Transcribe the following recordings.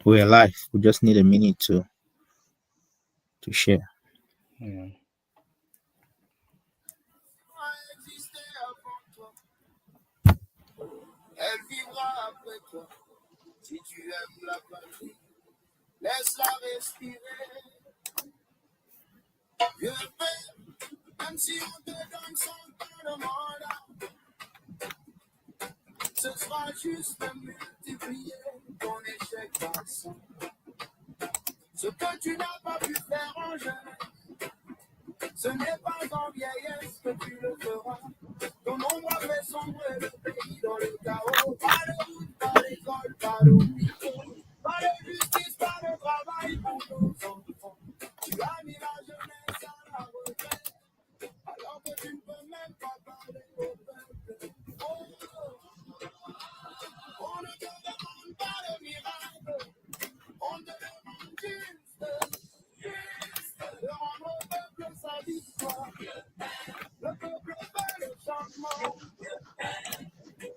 We're alive. We just need a minute to share. Yeah. Elle vivra après toi. Si tu aimes la patrie, laisse-la respirer. Vieux père, même si on te donne son temps de mandat, ce sera juste de multiplier ton échec par 100. Ce que tu n'as pas pu faire en jeunesse, ce n'est pas en vieillesse que tu le feras. Ton ombre a fait sombrer le pays dans le chaos. Pas de route, pas d'école, pas d'hôpital, pas de justice, pas de travail pour nos enfants. Tu as mis la jeunesse à la retraite, alors que tu ne peux même pas parler au peuple. Oh, on ne te demande pas de miracle, on te demande juste de rendre au peuple sa victoire. Le peuple veut le changement.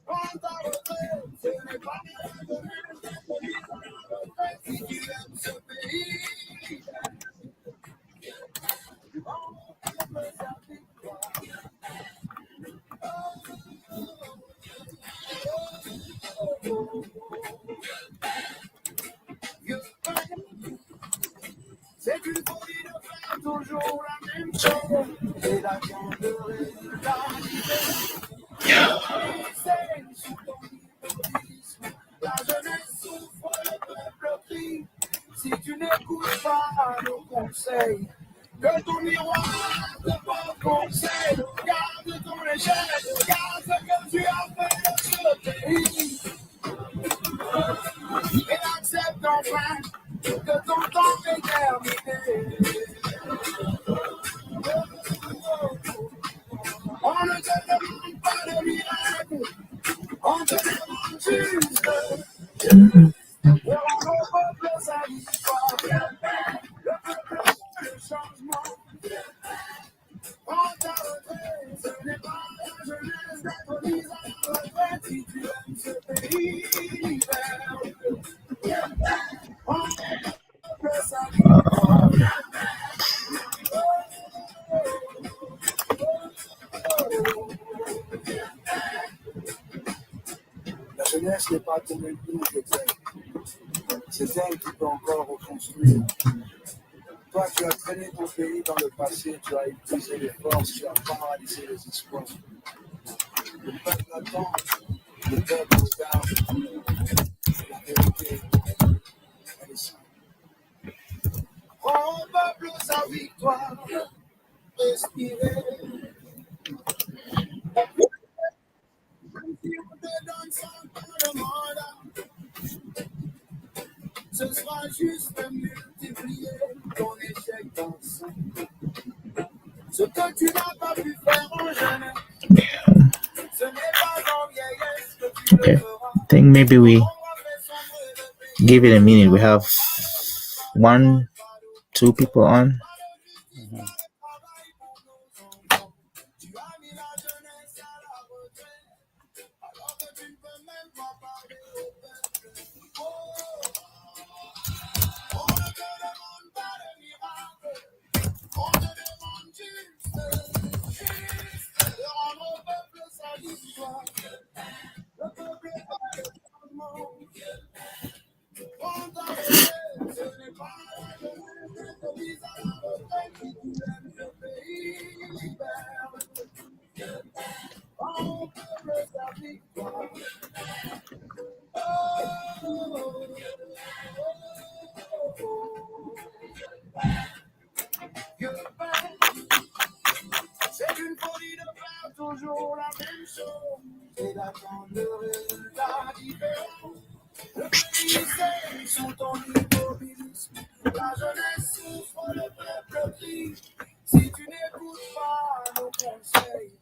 Quand ta retraite, ce n'est pas la jeunesse d'être mise à la retraite. Si tu aimes ce pays, rends au peuple sa victoire. C'est une folie de faire toujours la même chose et d'attendre le résultat différent. Sous ton hypnotisme, la jeunesse souffre, le peuple crie. Si tu n'écoutes pas nos conseils, que ton miroir te porte conseil. Regarde ton échec, regarde ce que tu as fait de ce pays. Et accepte enfin que ton temps est terminé. On ne te demande pas de miracle, on te demande juste de rendre au peuple sa victoire. Le peuple veut le changement. Prends ta retraite, ce n'est pas la jeunesse d'être mise à la retraite. Si tu aimes ce pays, prends au peuple sa victoire. La jeunesse n'est pas comme une boule de terre. C'est elle qui peut encore reconstruire. Toi, tu as traîné ton pays dans le passé, tu as épuisé les forces, tu as paralysé les espoirs. Le peuple attend, le peuple regarde. La vérité, elle est simple. Prends au peuple sa victoire, respirez. Si on te donne son temps de mandat, ce sera juste de multiplier ton échec dans 100. Ce que tu n'as pas pu faire en jeunesse, ce n'est pas en vieillesse que tu le feras. I think maybe we give it a minute. We have 1, 2 people on. C'est une folie de faire toujours la même chose et d'attendre le résultat différent. Le pays saigne sous ton immobilisme. La jeunesse souffre, le peuple crie. Si tu n'écoutes pas nos conseils,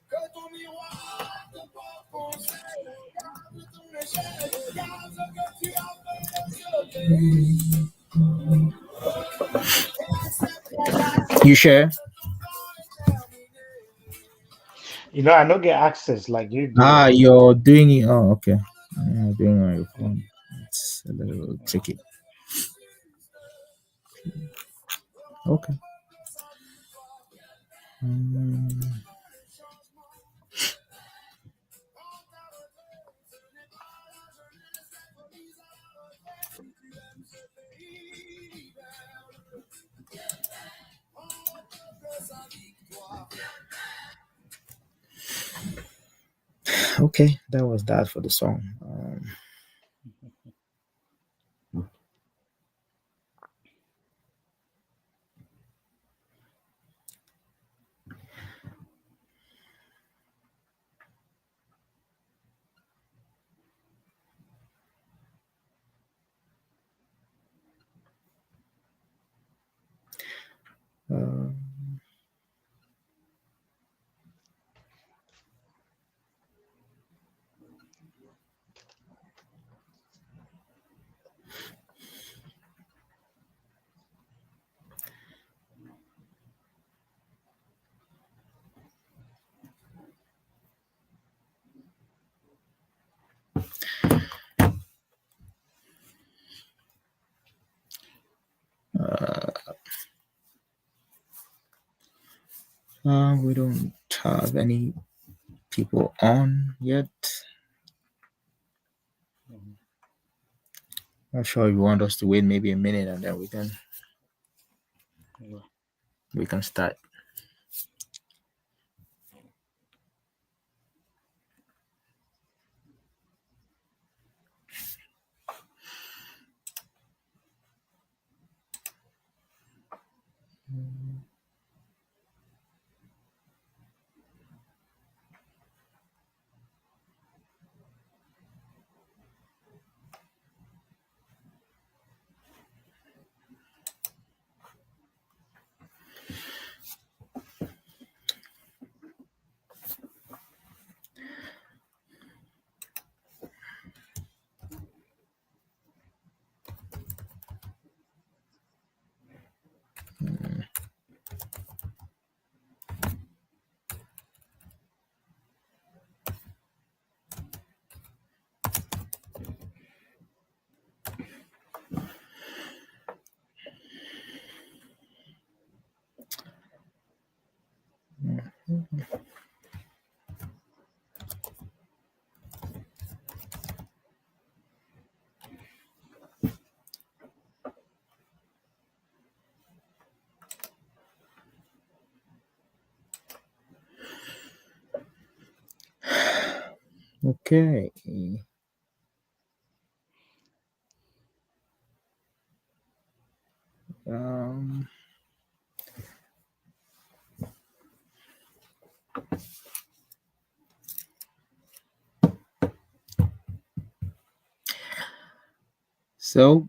que ton miroir te porte conseil. Regarde ton échec, regarde ce que tu as fait de ce pays. Et accepte ton mal. You share? You know, I don't get access like you do. You're doing it. Oh, okay. Doing it on your phone. It's a little tricky. Okay. Mm, okay, that was that for the song. Uh, we don't have any people on yet. Mhm. Not sure if you want us to wait maybe a minute and then Yeah. we can start. Okay. Um, so,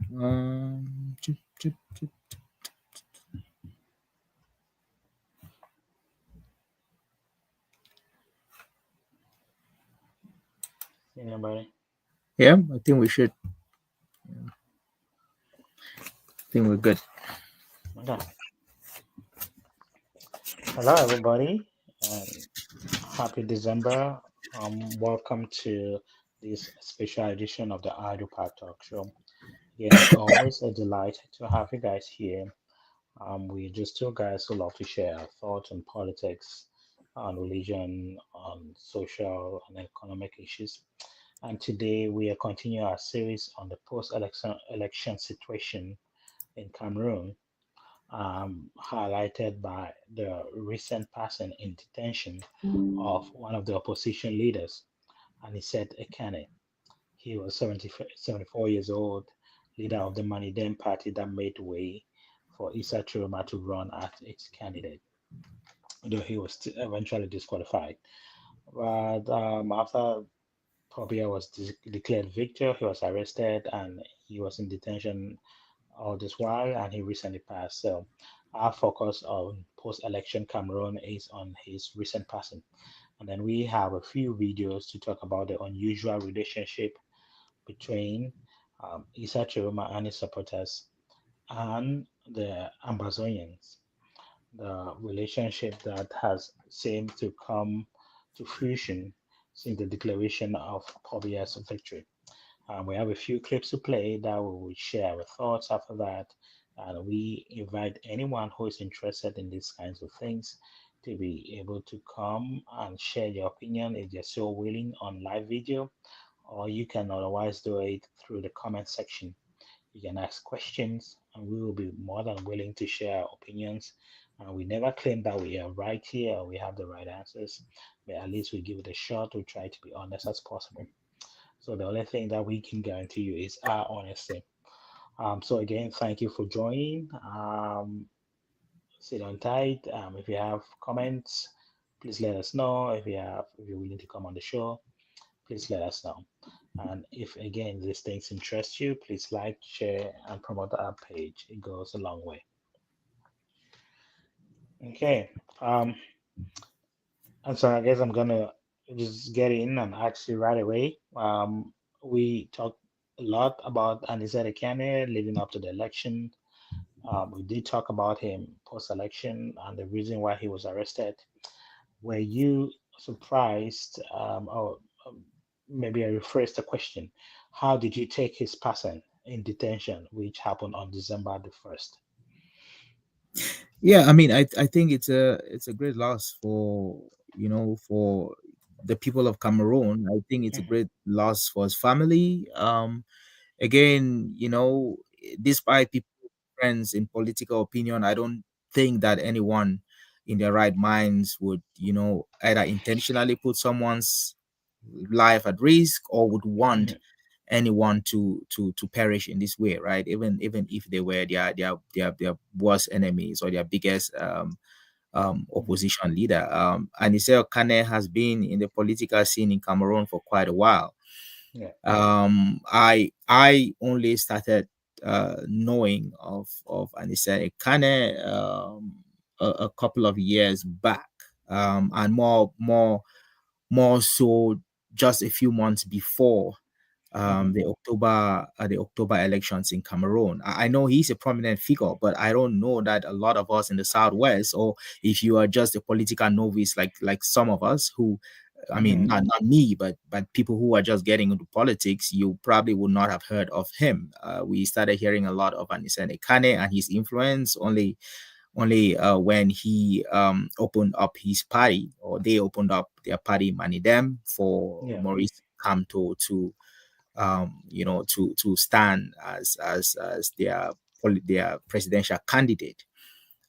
Anybody? yeah, I think we should. I think we're good. Okay. Hello, everybody, and happy December. Welcome to this special edition of the Audio Part Talk Show. Again, it's always a delight to have you guys here. We're just two guys who love to share our thoughts on politics, on religion, on social and economic issues. And today we are continuing our series on the post-election situation in Cameroon, highlighted by the recent passing in detention of one of the opposition leaders, Anicet Ekane. He was 74 years old, leader of the Manidem party that made way for Issa Tchiroma to run as its candidate, though he was eventually disqualified. But after Pobia was declared victor, he was arrested and he was in detention all this while, and he recently passed. So our focus on post-election Cameroon is on his recent passing. And then we have a few videos to talk about the unusual relationship between Issa Chiroma and his supporters and the Amazonians, the relationship that has seemed to come to fruition since the declaration of Pobia's victory. We have a few clips to play that we will share our thoughts after that. And we invite anyone who is interested in these kinds of things to be able to come and share your opinion if you're so willing on live video, or you can otherwise do it through the comment section. You can ask questions, and we will be more than willing to share our opinions. And we never claim that we are right here or we have the right answers, but at least we give it a shot. We try to be honest as possible. So the only thing that we can guarantee you is our honesty. So again, thank you for joining. Sit on tight. If you have comments, please let us know. If you're willing to come on the show, please let us know. And if again these things interest you, please like, share, and promote our page. It goes a long way. Okay. And so I guess I'm gonna just get in and ask you right away. We talked a lot about Anicet Ekane leading up to the election. We did talk about him post-election and the reason why he was arrested. Were you surprised, or maybe I rephrase the question, how did you take his passing in detention, which happened on December the 1st? Yeah, I mean, I think it's a great loss for, for the people of Cameroon. I think it's a Hmm. great loss for his family. Again, despite people friends in political opinion, I don't think that anyone in their right minds would, either intentionally put someone's life at risk or would want Hmm. anyone to perish in this way, right? Even if they were their worst enemies or their biggest Hmm. opposition leader. Anicet Ekane has been in the political scene in Cameroon for quite a while. Yeah. I only started knowing of Anicet Ekane a couple of years back, and more so just a few months before Hmm. the October elections in Cameroon. I know he's a prominent figure, but I don't know that a lot of us in the Southwest, or if you are just a political novice like some of us who, I mean, Hmm. not me, but people who are just getting into politics, you probably would not have heard of him. We started hearing a lot of Anicet Ekane and his influence only when he opened up his party, or they opened up their party Manidem for Yeah. Maurice Kamto to stand as their presidential candidate.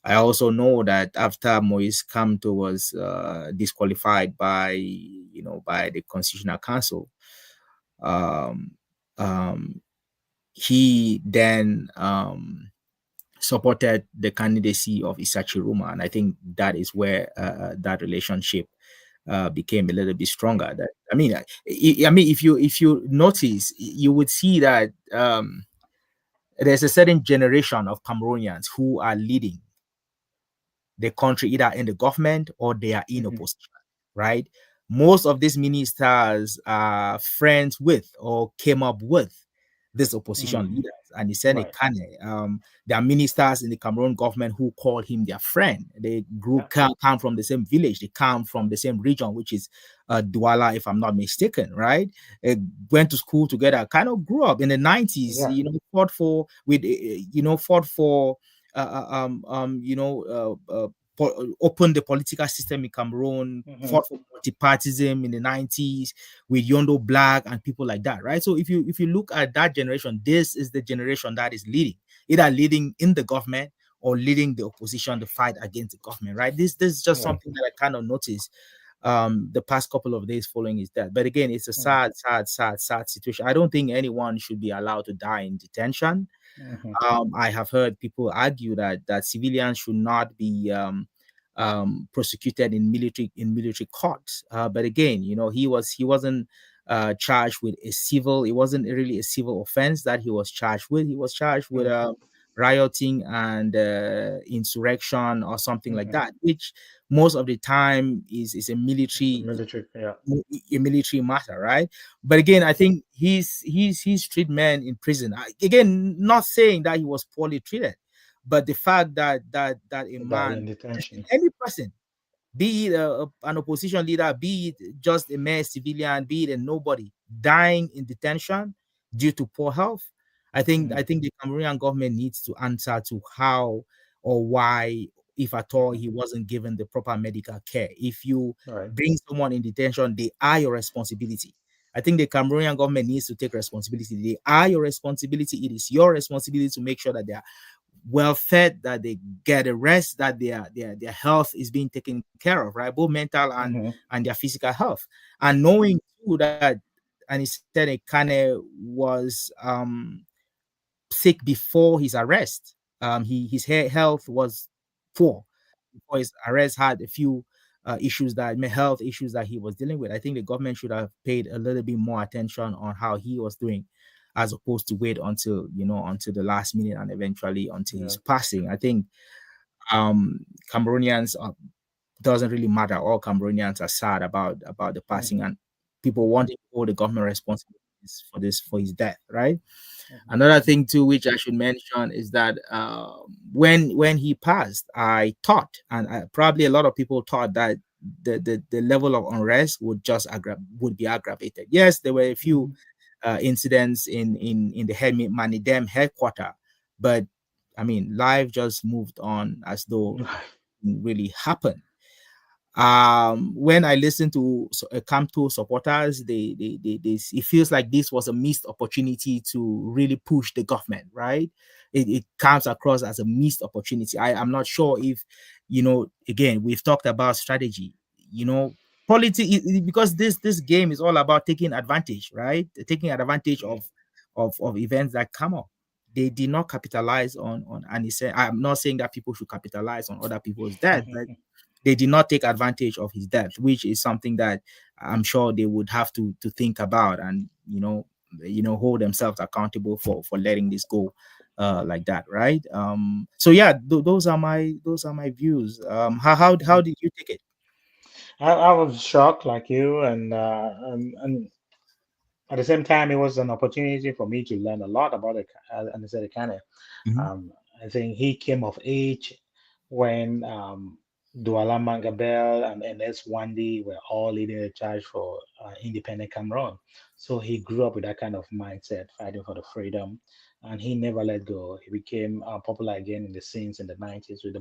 I also know that after Moise Kamto was disqualified by the Constitutional Council, um, um, he then supported the candidacy of Issa Tchiroma, and I think that is where that relationship became a little bit stronger. That I mean, if you notice, you would see that there's a certain generation of Cameroonians who are leading the country either in the government or they are in Hmm. opposition, right? Most of these ministers are friends with or came up with these Hmm. opposition leaders. And he said, Right. there are ministers in the Cameroon government who call him their friend. They Yeah. come from the same village, they come from the same region, which is Douala, if I'm not mistaken, right? Went to school together, kind of grew up in the 90s, Yeah. fought for opened the political system in Cameroon, Hmm. fought for multipartism in the 90s with Yondo Black and people like that, right? So if you look at that generation, this is the generation that is leading, either leading in the government or leading the opposition to fight against the government, right? This is just Yeah. something that I kind of noticed the past couple of days following his death. But again, it's a Hmm. sad situation. I don't think anyone should be allowed to die in detention. Hmm. I have heard people argue that civilians should not be prosecuted in military courts. But again, he wasn't charged with a civil. It wasn't really a civil offense that he was charged with. He was charged with Yeah. rioting and insurrection or something like Hmm. that, which most of the time is a It's a military military. Yeah. matter, right? But again, I Yeah. think his treatment in prison. Again, not saying that he was poorly treated, but the fact that a To die man, in detention. any person, be it an opposition leader, be it just a mere civilian, be it a nobody, dying in detention, due to poor health. I Mm. think the Cameroonian government needs to answer to how or why, if at all, he wasn't given the proper medical care. If you Right. bring someone in detention, they are your responsibility. I think the Cameroonian government needs to take responsibility. They are your responsibility. It is your responsibility to make sure that they are well fed, that they get a rest, that their health is being taken care of, right? Both mental Mm-hmm. and their physical health. And knowing too that Anicet Ekane was sick before his arrest. His health was poor before his arrest. Had a few issues that health issues that he was dealing with. I think the government should have paid a little bit more attention on how he was doing, as opposed to wait until until the last minute and eventually until Yeah. his passing. I think um, Cameroonians doesn't really matter. All Cameroonians are sad about the passing, Mm-hmm. and people wanting to hold the government responsible for this for his death, right? Another Mm-hmm. thing too, which I should mention, is that when he passed, I thought, and probably a lot of people thought that the level of unrest would be aggravated. Yes, there were a few Mm-hmm. incidents in the Manidem headquarter, but I mean, life just moved on as though it really happened. When I listen to Camto supporters, they it feels like this was a missed opportunity to really push the government, right? It comes across as a missed opportunity. I'm not sure if, again, we've talked about strategy, politics, because this game is all about taking advantage, right? Taking advantage Yeah. of events that come up. They did not capitalize on Anise. I'm not saying that people should capitalize on other people's death, but they did not take advantage of his death, which is something that I'm sure they would have to think about, and hold themselves accountable for letting this go like that, right? So yeah, those are my views. How Mhm. did you take it? I was shocked like you, and at the same time, it was an opportunity for me to learn a lot about it. Anicet Ekane. Mhm. Um, I think he came of age when Douala Mangabel and NS Wandi were all leading the charge for independent Cameroon. So he grew up with that kind of mindset, fighting for the freedom, and he never let go. He became popular again in the scenes in the 90s with the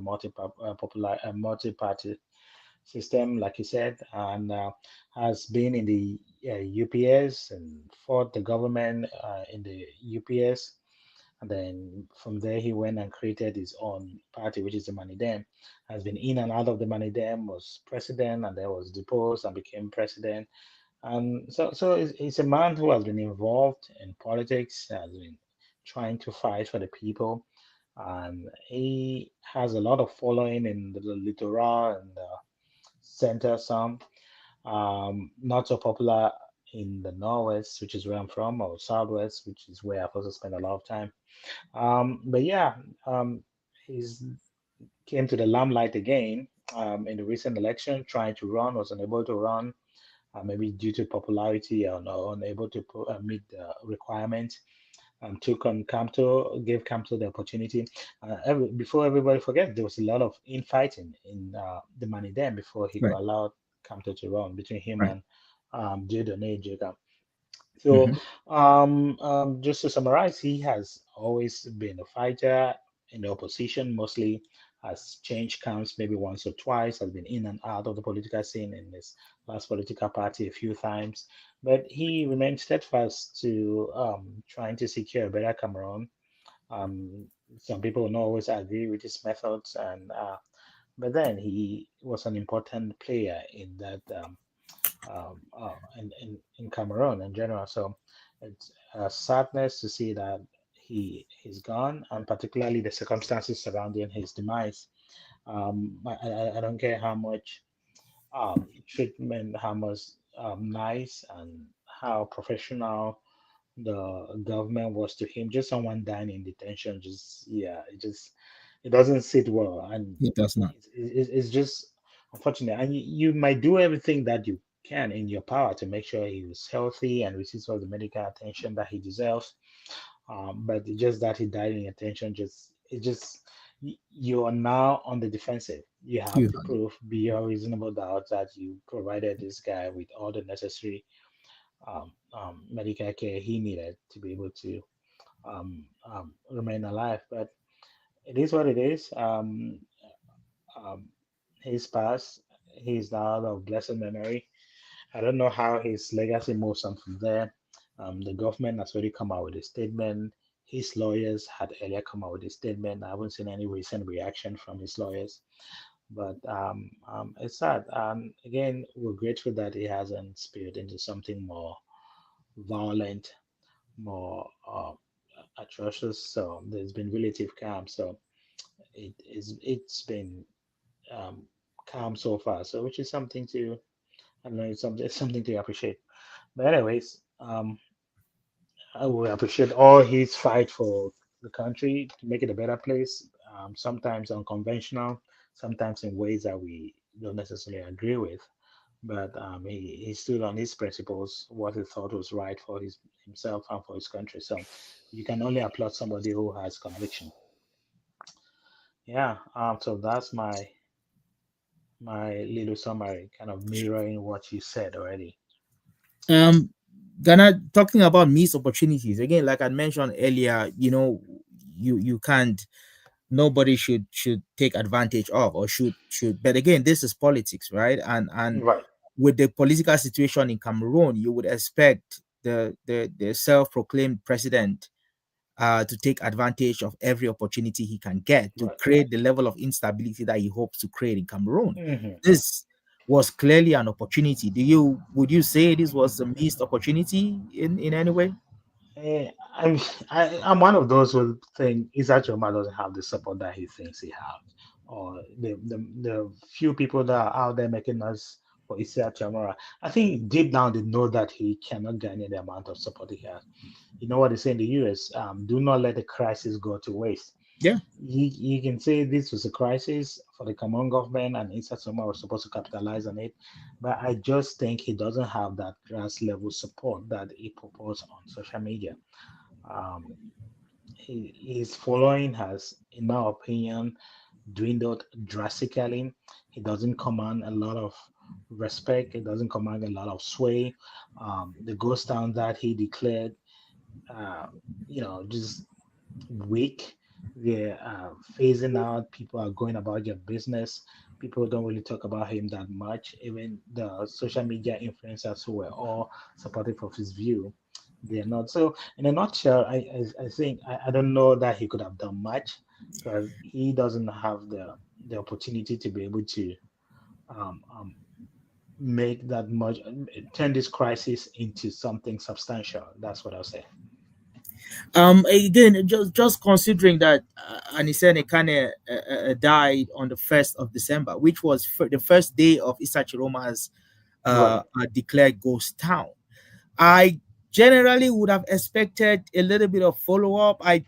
multi-party system, like you said, and has been in the UPS and fought the government in the UPS. And then from there, he went and created his own party, which is the Manidem. Has been in and out of the Manidem, was president, and then was deposed and became president. And so he's a man who has been involved in politics, has been trying to fight for the people, and he has a lot of following in the littoral and center some. Not so popular in the Northwest, which is where I'm from, or Southwest, which is where I've also spent a lot of time. But yeah, he's came to the limelight again in the recent election, trying to run, was unable to run, maybe due to popularity or unable to meet the requirements. Took on Campto, gave Campto the opportunity. Before everybody forget, there was a lot of infighting in the money then before he Right, got allowed Campto to run between him right. and Dieudonné Jacob. So, Hmm. just to summarize, he has always been a fighter in the opposition, mostly has changed camps maybe once or twice, has been in and out of the political scene in his last political party a few times, but he remained steadfast to trying to secure a better Cameroon. Um, some people don't always agree with his methods, and but then he was an important player in that. In Cameroon in general. So it's a sadness to see that he's gone, and particularly the circumstances surrounding his demise. I don't care how much treatment, how much nice and how professional the government was to him. Just someone dying in detention, just yeah, it doesn't sit well, and It does not. it's just unfortunate. And you might do everything that you can in your power to make sure he was healthy and receives all the medical attention that he deserves. But it's just that he died in attention, you are now on the defensive. You have You to prove beyond reasonable doubt that you provided this guy with all the necessary medical care he needed to be able to remain alive. But it is what it is. Um, he's passed. He's now of blessed memory. I don't know how his legacy moves on from there. The government has already come out with a statement. His lawyers had earlier come out with a statement. I haven't seen any recent reaction from his lawyers, but it's sad. Again, we're grateful that he hasn't spilled into something more violent, more atrocious. So there's been relative calm. So it's been um, calm so far. So which is something to I don't know. It's something to appreciate. But anyways, I will appreciate all his fight for the country to make it a better place. Sometimes unconventional, sometimes in ways that we don't necessarily agree with. But he stood on his principles, what he thought was right for himself and for his country. So you can only applaud somebody who has conviction. Yeah. So that's my little summary, kind of mirroring what you said already. Um, Ghana, talking about missed opportunities again, like I mentioned earlier, you can't. Nobody should take advantage of, or should. But again, this is politics, right? And Right. with the political situation in Cameroon, you would expect the self-proclaimed president to take advantage of every opportunity he can get to Right. create the level of instability that he hopes to create in Cameroon. Hmm. This was clearly an opportunity. Would you say this was a missed opportunity in any way? Eh, I'm I'm one of those who think Issa Tchiroma doesn't have the support that he thinks he has, or the few people that are out there making us for Issa Tchiroma. I think deep down they know that he cannot garner the amount of support he has. You know what they say in the US? Do not let the crisis go to waste. Yeah. You can say this was a crisis for the Cameroon government and Issa Tchiroma was supposed to capitalize on it, but I just think he doesn't have that grass level support that he proposed on social media. Um, his following has, in my opinion, dwindled drastically. He doesn't command a lot of respect. He doesn't command a lot of sway. The ghost town that he declared, uh, just weak. They're phasing out. People are going about their business. People don't really talk about him that much. Even the social media influencers who were all supportive of his view, they're not. So, in a nutshell, I think I don't know that he could have done much because he doesn't have the opportunity to be able to um, um, make that much, turn this crisis into something substantial. That's what I'll say. Again, just considering that Anicet Ekane died on the 1st of December, which was the first day of Issa Chiroma's Right. declared ghost town. I generally would have expected a little bit of follow up. I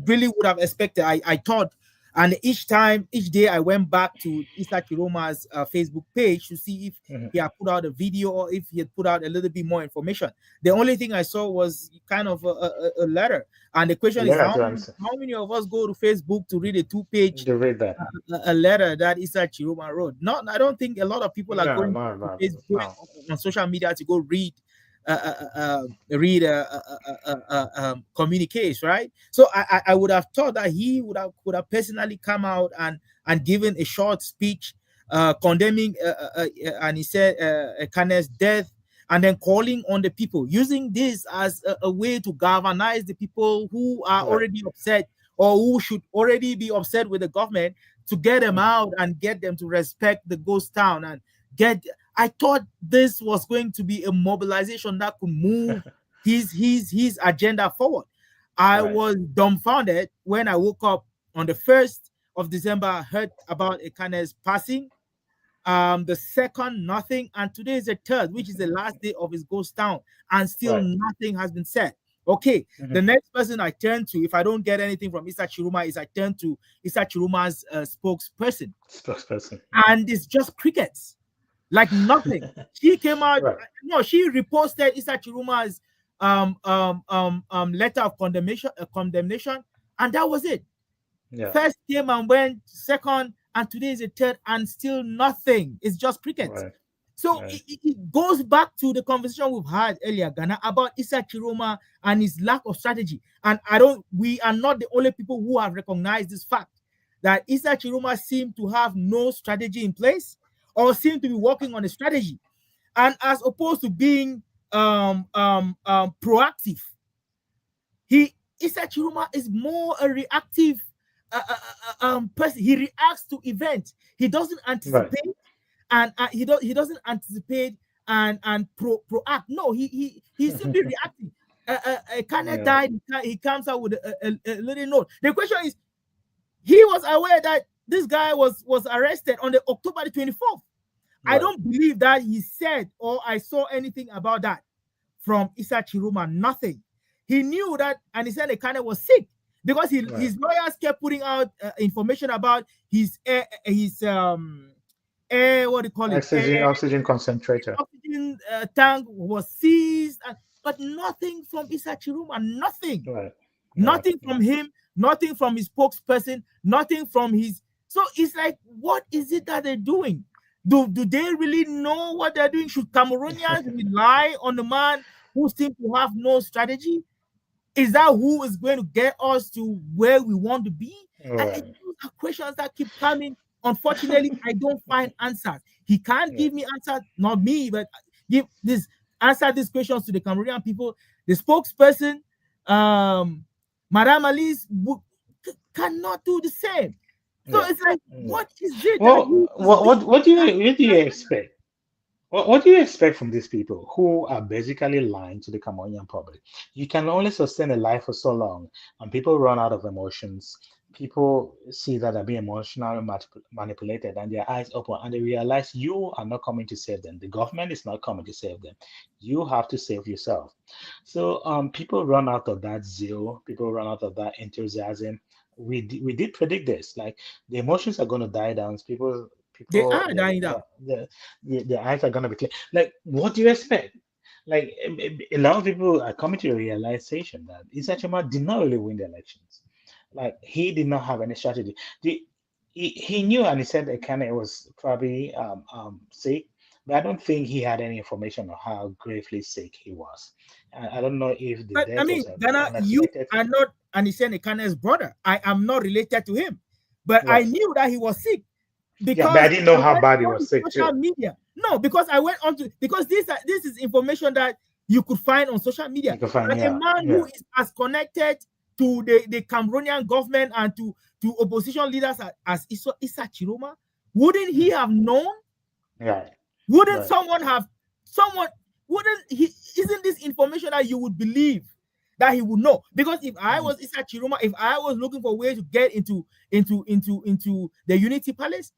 really would have expected. I thought, and each day I went back to Issa Chiroma's Facebook page to see if Mhm. he had put out a video or if he had put out a little bit more information. The only thing I saw was kind of a letter, and the question is Let us answer. how many of us go to Facebook to read a two-page To read that. a letter that Issa Chiroma wrote? Not, I don't think a lot of people are No, going no, to no, Facebook, going no. on social media to go read communiques, right? So I would have thought that he would have personally come out and given a short speech condemning and he said Kane's death, and then calling on the people, using this as a way to galvanize the people who are Right. already upset or who should already be upset with the government, to get them Mhm. out and get them to respect the ghost town and get. I thought this was going to be a mobilization that could move his agenda forward. I Right. was dumbfounded when I woke up on the 1st of December. I heard about Ekane's passing. The second, nothing, and today is the third, which is the last day of his ghost town, and still Right. nothing has been said. Okay, Mhm. the next person I turn to, if I don't get anything from Issa Chiroma, is I turn to Issa Chiroma's spokesperson, Spokesperson. and it's just crickets, like nothing. She came out, Right. no, she reposted Issa Chiroma's letter of condemnation, and that was it. Yeah. First came and went, second, and today is the third, and still nothing. It's just crickets. Right. So Right. it goes back to the conversation we've had earlier, Ghana, about Issa Chiroma and his lack of strategy. And we are not the only people who have recognized this fact that Issa Chiroma seemed to have no strategy in place or seemed to be working on a strategy. And as opposed to being proactive, Issa Chiroma is more a reactive person. He reacts to events. He doesn't Right. anticipate, and he doesn't anticipate and proact. No, he's simply reacting. Ekane Yeah. died. He comes out with a little note. The question is, he was aware that this guy was arrested on the October the 24th. I Right. don't believe that he said or I saw anything about that from Issa Chiroma. Nothing. He knew that Anicet Ekane was sick because Right. his lawyers kept putting out information about his air, what do you call it? Oxygen concentrator. Oxygen tank was seized, but nothing from Issa Chiroma. Nothing. Right. Right. Nothing from him. Nothing from his spokesperson. Nothing from his. So it's like, what is it that they're doing? Do they really know what they're doing? Should Cameroonians rely on the man who seems to have no strategy? Is that who is going to get us to where we want to be? And Right. those are questions that keep coming. Unfortunately, I don't find answers. He can't Yeah. give me answers, not me, but answer these questions to the Cameroonian people. The spokesperson, Madame Alice, cannot do the same. So Yeah. it's like, Yeah. what is it that Well, he is doing? what do you expect? What do you expect from these people who are basically lying to the Cameroonian public? You can only sustain a lie for so long, and people run out of emotions. People see that they're being emotionally manipulated, and their eyes open, and they realize you are not coming to save them. The government is not coming to save them. You have to save yourself. So, people run out of that zeal. People run out of that enthusiasm. We did predict this. Like the emotions are going to die down. They People, are dying down. the eyes are gonna be clear. Like, what do you expect? Like, a lot of people are coming to the realization that Issa Choma did not really win the elections. Like, he did not have any strategy. He knew, and he said Ekane was probably sick, but I don't think he had any information on how gravely sick he was. I don't know if the But I death mean, was Ghana, you unexpected. are not Anicet Ekane's brother. I am not related to him, but I Right. knew that he was sick Yeah, but I because didn't I know how went bad he on was to sick social too. media. No, because I went on to because this is information that you could find on social You media. can find, And a yeah, man yeah, who is as connected to the Cameroonian government and to opposition leaders as Issa Chiroma, wouldn't he mm, have known? right, Wouldn't right, someone have someone wouldn't he isn't this information that you would believe that he would know? Because if I mm, was Issa Chiroma, if I was looking for ways to get into the Unity Palace,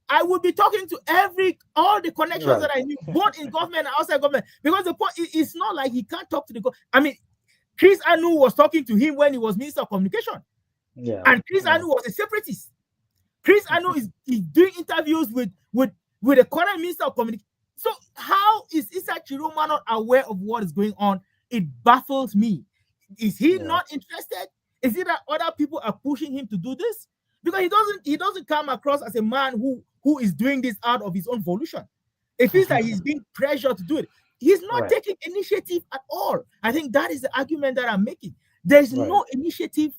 I would be talking to all the connections right. that I knew, both in government and outside government. Because the point it's not like he can't talk to I mean, Chris Anu was talking to him when he was Minister of Communication, Yeah, and Chris yeah. Anu was a separatist. Chris Anu is doing interviews with the current Minister of Communication. So how is Issa Chiroma not aware of what is going on? It baffles me. Is he Yeah. not interested? Is it that other people are pushing him to do this? Because he doesn't come across as a man who is doing this out of his own volition. It feels like he's being pressured to do it. He's not Right, taking initiative at all. I think that is the argument that I'm making. There's right. no initiative.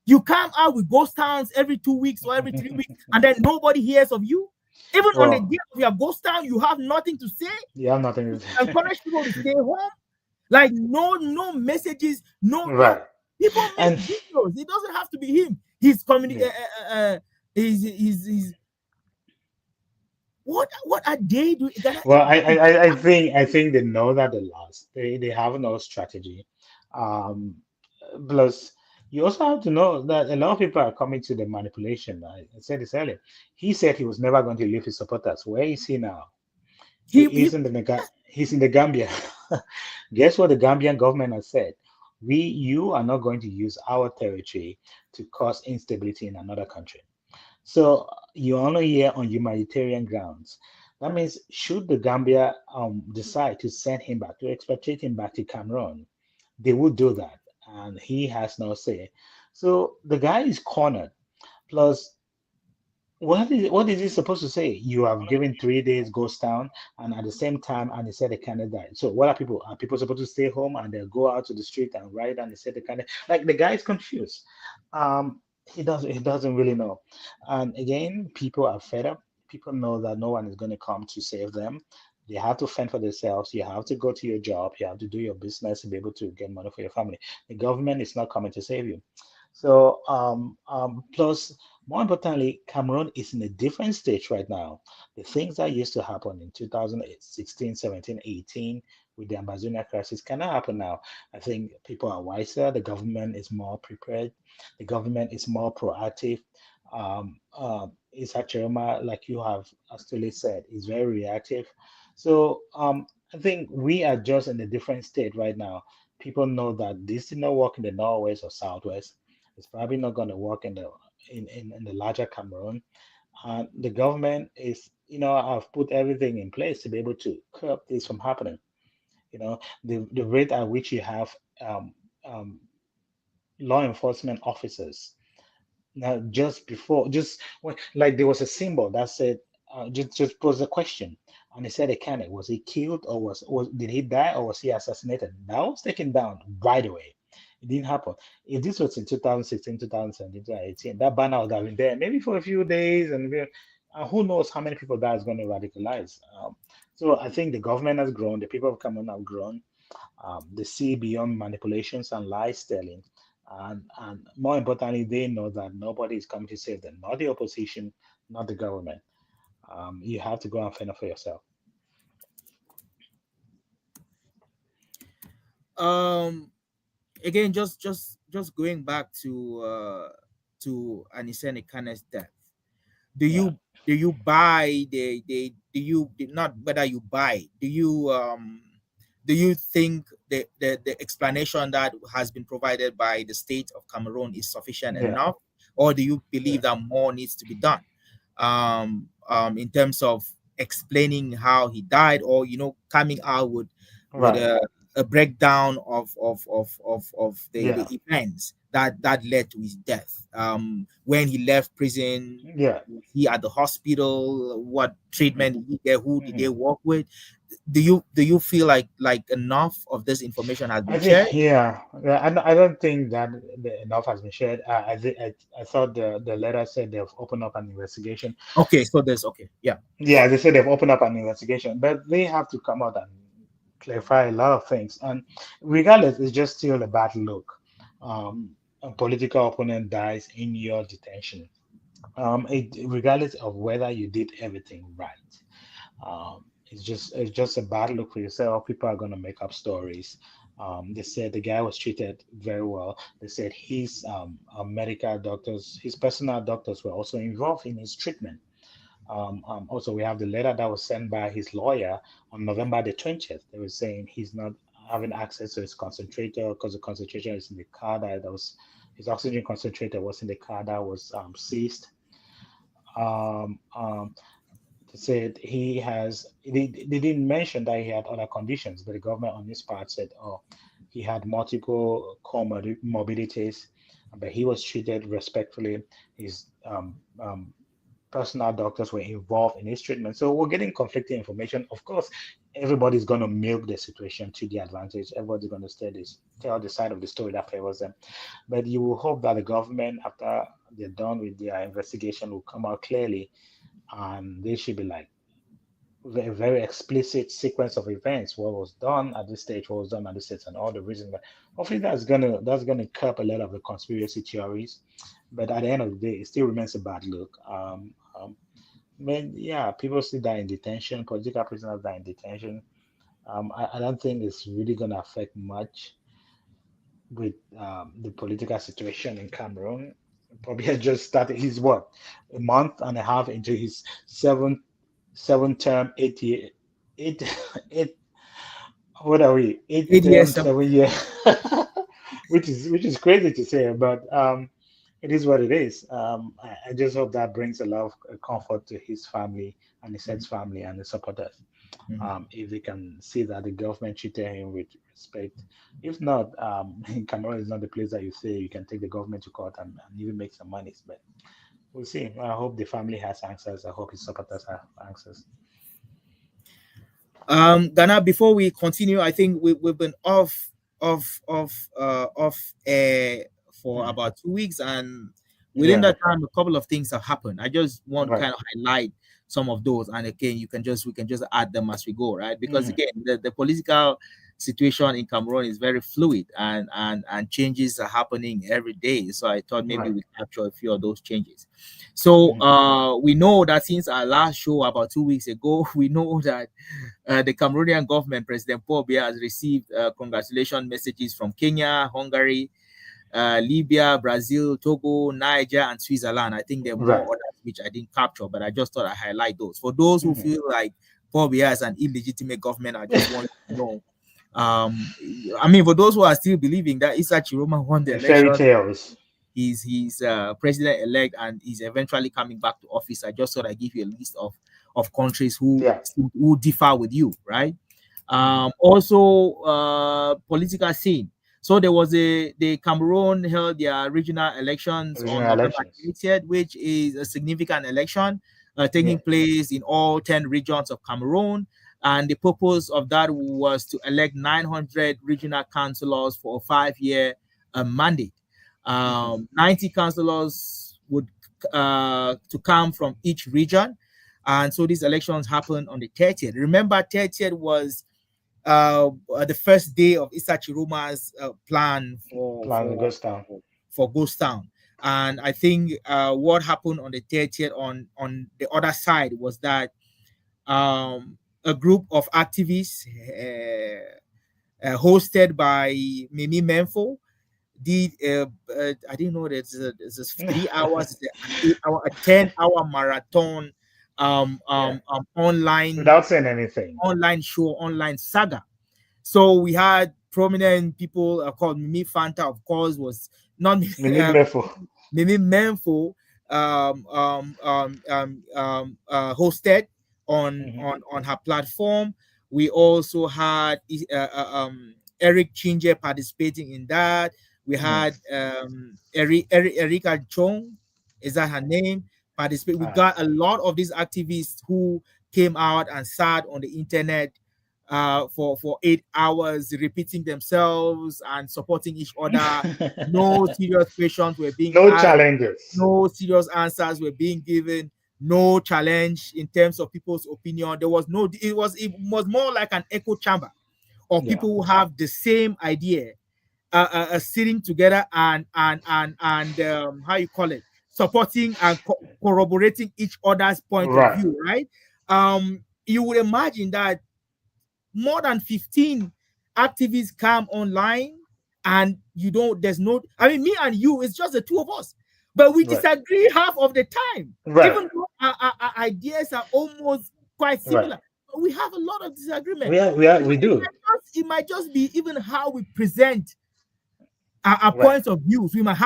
You come out with ghost towns every 2 weeks or every 3 weeks, and then nobody hears of you. Even on the Well, day of your ghost town, you have nothing to say. you have nothing You to say. encourage people to stay home. Like no messages, no. Right. People make And videos. It doesn't have to be him. He's yeah. he's what are they doing? Well, I think they know that they lost. They have no strategy. Um, Plus, you also have to know that a lot of people are coming to the manipulation. I said this earlier. He said he was never going to leave his supporters. Where is he now? He He's in he's in the Gambia. Guess what the Gambian government has said? You are not going to use our territory to cause instability in another country. So you're only here on humanitarian grounds. That means should the Gambia decide to send him back, to expatriate him back to Cameroon, they would do that, and he has no say. So the guy is cornered. Plus, what is he supposed to say? You have given 3 days ghost town, and at the same time, and he said the candidate died. So what are people supposed to stay home and they go out to the street and ride and he said the candidate like the guy is confused. He doesn't really know. And again, people are fed up. People know that no one is going to come to save them. They have to fend for themselves. You have to go to your job. You have to do your business to be able to get money for your family. The government is not coming to save you. So, plus, more importantly, Cameroon is in a different stage right now. The things that used to happen in 2016, 17, 18 with the Amazonia crisis cannot happen now. I think people are wiser. The government is more prepared. The government is more proactive. Issa Tchiroma, like you have actually said, is very reactive. So, I think we are just in a different state right now. People know that this did not work in the northwest or southwest. It's probably not going to work in the larger Cameroon. And the government is, have put everything in place to be able to curb this from happening. The rate at which you have um, um, law enforcement officers now, just before, just when, like there was a symbol that said, just pose a question, and it said, "Ekane, was he killed or was did he die or was he assassinated?" That was taken down right away. It didn't happen. If this was in 2016, 2017, 2018, that banner would have been there maybe for a few days, and who knows how many people that is going to radicalize. So I think the government has grown, the people of Cameroon have grown. They see beyond manipulations and lies telling. And more importantly, they know that nobody is coming to save them, not the opposition, not the government. You have to go and fend for yourself. Um, Again, just going back to Anicet Ekane's death. Do Yeah, you do you buy the do you not whether you buy do you think the explanation that has been provided by the state of Cameroon is sufficient yeah, enough, or do you believe yeah. that more needs to be done in terms of explaining how he died, or coming out with Right. a breakdown of the Yeah, events that led to his death, when he left prison, yeah. was he at the hospital, what treatment did he get, who did they Mhm. work with? Do you feel like enough of this information has I been shared? think, yeah, yeah, I don't think that enough has been shared. I thought the letter said they've opened up an investigation. Okay, so there's okay, yeah. Yeah, they said they've opened up an investigation, but they have to come out and clarify a lot of things. And regardless, it's just still a bad look. A political opponent dies in your detention. Regardless of whether you did everything right. It's just a bad look for yourself. People are gonna make up stories. They said the guy was treated very well. They said his medical doctors, his personal doctors were also involved in his treatment. Also, we have the letter that was sent by his lawyer on November the 20th. They were saying he's not having access to his concentrator because the concentration is in the car that was his oxygen concentrator was in the car that was seized. Um, um, they said they didn't mention that he had other conditions, but the government on his part said, oh, he had multiple comorbidities, but he was treated respectfully. His personal doctors were involved in his treatment. So we're getting conflicting information. Of course, everybody's going to milk the situation to the advantage. Everybody's going to tell the side of the story that favors them. But you will hope that the government, after they're done with their investigation, will come out clearly, and they should be like a very explicit sequence of events, what was done at this stage, what was done at this stage, and all the reasons. But hopefully that's gonna curb a lot of the conspiracy theories. But at the end of the day, it still remains a bad look. Yeah, people still die in detention, political prisoners die in detention. I don't think it's really gonna affect much with the political situation in Cameroon. Probably has just started. He's what, a month and a half into his seven term, 8 year, eight, eight. What are we? Eight 8 years. term, 7 year, which is crazy to say, but it is what it is. I just hope that brings a lot of comfort to his family and his Mhm, ex family and the supporters. mhm. If they can see that the government treated him with respect. If not, Cameroon is not the place that you say you can take the government to court and even make some money. But We'll see. I hope the family has answers. I hope his supporters have answers. Ghana, before we continue, I think we've been off air for Hmm. about 2 weeks, and within Yeah. that time, a couple of things have happened. I just want to Right. kind of highlight some of those, and again, we can just add them as we go, right? Because Hmm. again, the political situation in Cameroon is very fluid, and changes are happening every day. So I thought maybe Right. we capture a few of those changes. So Hmm. we know that since our last show about 2 weeks ago, we know that the Cameroonian government, President Paul Biya, has received congratulation messages from Kenya, Hungary, Libya, Brazil, Togo, Niger, and Switzerland. I think there are more Right. others which I didn't capture, but I just thought I highlight those. For those who Hmm. feel like Paul Biya is an illegitimate government, I just want you to know. Um, I mean, for those who are still believing that Issa Chiroma won the Fairy election, tales. he's president elect and is eventually coming back to office. I just thought I give you a list of countries Yeah. who differ with you, right? Hmm. Also, political scene. So there was the Cameroon held their regional elections on Original November elections. 30th, which is a significant election Yeah. taking place in all 10 regions of Cameroon. And the purpose of that was to elect 900 regional councillors for a 5 year mandate. Hmm. 90 councillors would to come from each region. And so these elections happened on the 30th. Remember, 30th was the first day of Issa Chiroma's plan Plan goes down. for Ghost Town. And I think what happened on the 30th on the other side was that a group of activists hosted by Mimi Menfo did I didn't know that it's 3 hours, it's an 8 hour, a 10 hour marathon Yeah. online Without saying anything. show, online saga. So we had prominent people called Mimi Fanta, of course, was not Mimi Mefo. Mimi Menfo hosted Hmm. on her platform. We also had Eric Chinje participating in that. We Hmm. had Erika Chong, is that her name? Participate. We Ah. got a lot of these activists who came out and sat on the internet for 8 hours, repeating themselves and supporting each other. No serious questions were being No asked. challenges. No serious answers were being given. No challenge in terms of people's opinion. There was no. It was more like an echo chamber of Yeah. people who have the same idea, sitting together and how you call it, supporting and corroborating each other's point of Right. view. Right. You would imagine that more than 15 activists come online and you don't there's no, I mean, me and you, it's just the two of us, but we Right. disagree half of the time, Right. even though our ideas are almost quite Right. similar, but we have a lot of disagreement. We do. It might just be even how we present our Right. points of views. We might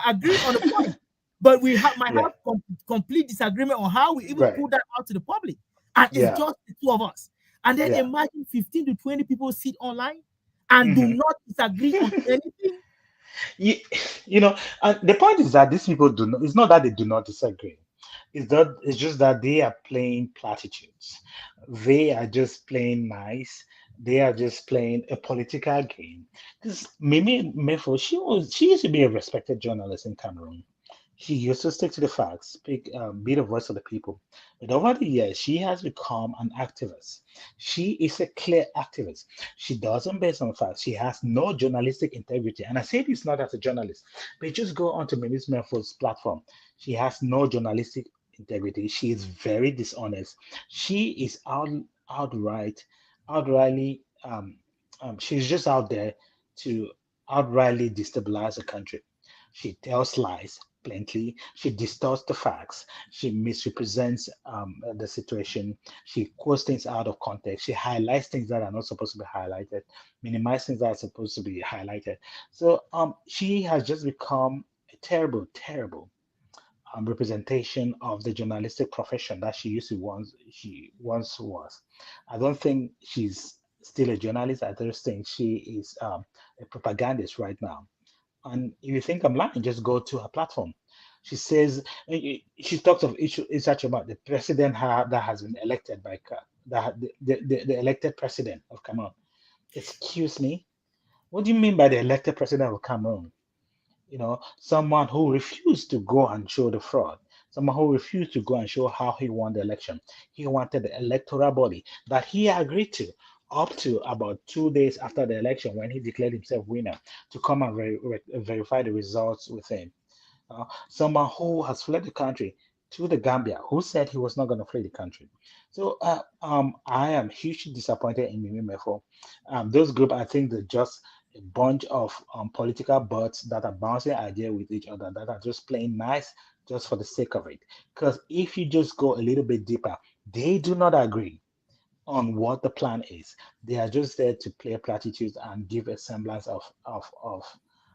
agree on a point, but might Yeah. have complete disagreement on how we even Right. put that out to the public. And it's Yeah. just the two of us. And then Yeah. imagine 15 to 20 people sit online and do Hmm. not disagree on anything. you, you know, and the point is that these people do not. It's not that they do not disagree. It's just that they are playing platitudes. They are just playing nice. They are just playing a political game. Because Mimi Mefo, she used to be a respected journalist in Cameroon. She used to stick to the facts, be the voice of the people. But over the years, she has become an activist. She is a clear activist. She doesn't base on facts. She has no journalistic integrity. And I say this not as a journalist, but just go onto Mimis Mefo's platform. She has no journalistic integrity. She is very dishonest. She is outrightly, she's just out there to outrightly destabilize the country. She tells lies bluntly. She distorts the facts. She misrepresents the situation. She quotes things out of context. She highlights things that are not supposed to be highlighted, minimizes things that are supposed to be highlighted. So she has just become a terrible, terrible representation of the journalistic profession that she once was. I don't think she's still a journalist. I just think she is a propagandist right now. And if you think I'm lying, just go to her platform. She says she talks of Issa Tchiroma, the president that has been elected by the elected president of Cameroon. Excuse me, what do you mean by the elected president of Cameroon? Someone who refused to go and show the fraud, someone who refused to go and show how he won the election. He wanted the electoral body that he agreed to up to about 2 days after the election when he declared himself winner to come and verify the results with him. Someone who has fled the country to the Gambia, who said he was not going to flee the country. So I am hugely disappointed in Mimi Mefo. Those group, I think they're just a bunch of political butts that are bouncing ideas with each other, that are just playing nice just for the sake of it. Because if you just go a little bit deeper, they do not agree on what the plan is. They are just there to play platitudes and give a semblance of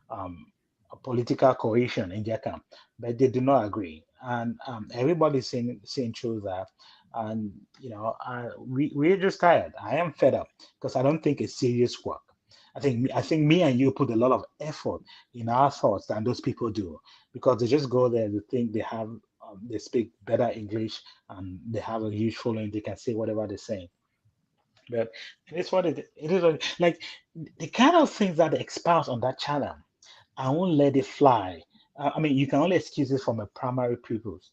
um, a political cohesion in their camp, but they do not agree. And everybody's seeing through that. And we're just tired. I am fed up because I don't think it's serious work. I think me and you put a lot of effort in our thoughts than those people do, because they just go there to think they speak better English and they have a huge following. They can say whatever they say. But it is what it is. Like the kind of things that they espouse on that channel, I won't let it fly. I mean, you can only excuse it from a primary pupils.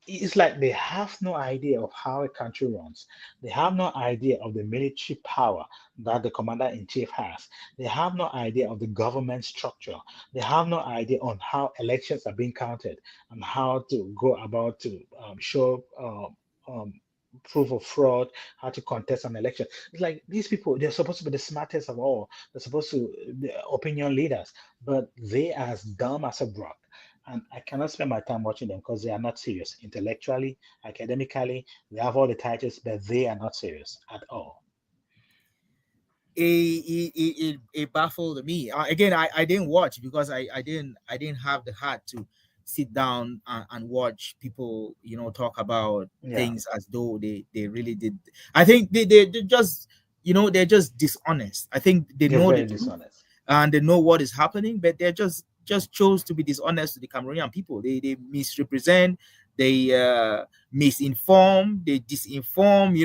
It's like they have no idea of how a country runs. They have no idea of the military power that the commander in chief has. They have no idea of the government structure. They have no idea on how elections are being counted and how to go about to show proof of fraud, how to contest an election. It's like these people, they're supposed to be the smartest of all. They're supposed to be opinion leaders, but they are as dumb as a rock. And I cannot spend my time watching them because they are not serious intellectually, academically. They have all the titles, but they are not serious at all. It baffled me. Again, I didn't watch because I didn't have the heart to sit down and watch people talk about Yeah, things as though they really did. I think they just they're just dishonest. I think they they're know the very truth dishonest. and they know what is happening, but they're just chose to be dishonest to the Cameroonian people. They misrepresent, they misinform, they disinform.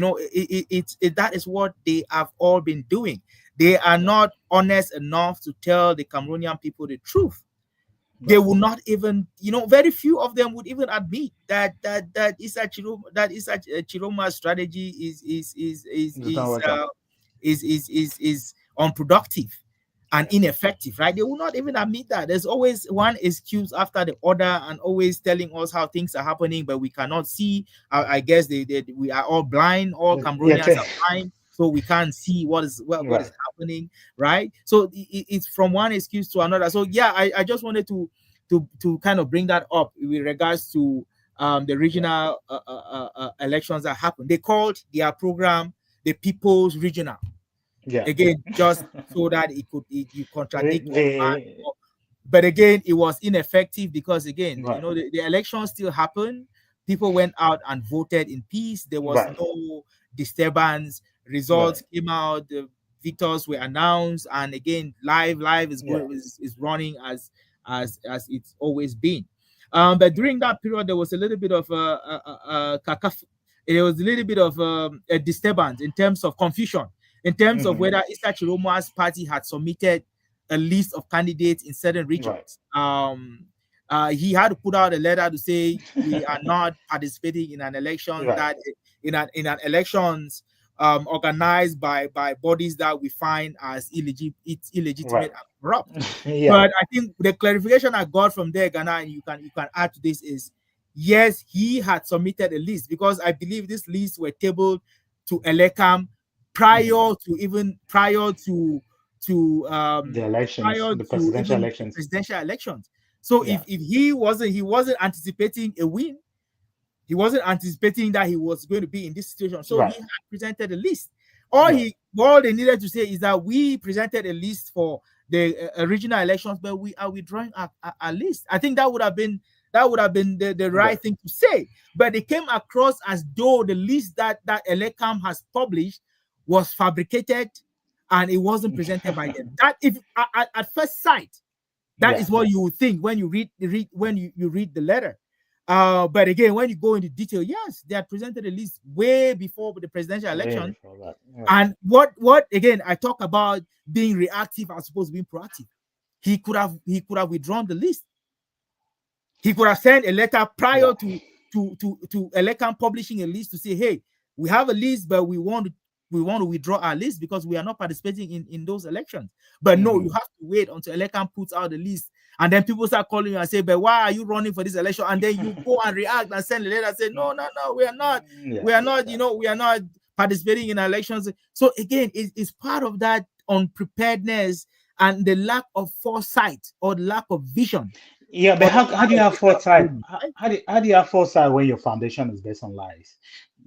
That is what they have all been doing. They are Yeah, not honest enough to tell the Cameroonian people the truth. They right. will not even, very few of them would even admit that Issa Chiroma's strategy It's not working. is unproductive and Yeah, ineffective, right? They will not even admit that. There's always one excuse after the other and always telling us how things are happening, but we cannot see. I guess we are all blind. All yeah, Cameroonians are blind, so we can't see what is right. happening, right? So it's from one excuse to another. So yeah, I just wanted to kind of bring that up with regards to the Yeah, regional elections that happened. They called their program the People's Regional, yeah. again, just so that you they, contradict one man. they But again, it was ineffective because again, right, the election still happened. People went out and voted in peace. There was right, no disturbance. Results right. came out. The victors were announced, and again, live is Yeah, going is running as it's always been. But yeah. during that period, there was a little bit of there was a little bit of a disturbance in terms of confusion, in terms of Hmm. whether Issa Chiroma's party had submitted a list of candidates in certain Right, regions. He had to put out a letter to say we are not participating in an election right. that in an elections organized by bodies that we find as illegitimate Right. and corrupt. Yeah. But I think the clarification I got from there, Ghana, and you can add to this is yes, he had submitted a list because I believe these lists were tabled to Elecam Hmm. prior to The elections, prior the to presidential even the elections. presidential elections. So Yeah. if he wasn't anticipating a win, he wasn't anticipating that he was going to be in this situation. So he Right. had presented a list. Right. All they needed to say is that we presented a list for the original elections, but we are withdrawing a list. I think that would have been the Right. right thing to say. But it came across as though the list that Elecam has published was fabricated and it wasn't presented by them. That if at first sight, That Yeah. is what you would think when you you read the letter. But again, when you go into detail, yes, they had presented a list way before the presidential Way election. before that. Yeah. And what again, I talk about being reactive as opposed to being proactive. He could have withdrawn the list. He could have sent a letter Yeah. prior to Elekan publishing a list to say, hey, we have a list, but we want to withdraw our list because we are not participating in those elections. But no, you Mhm. have to wait until Elekan puts out the list. And then people start calling you and say, but why are you running for this election? And then you go and react and send a letter and say, no, no, no, we are not, Yeah. we are not, Yeah. we are not participating in elections. So again, it's part of that unpreparedness and the lack of foresight or lack of vision Yeah, but on the how part do you of have Issa foresight? Tchiroma, right? How do you have foresight when your foundation is based on lies?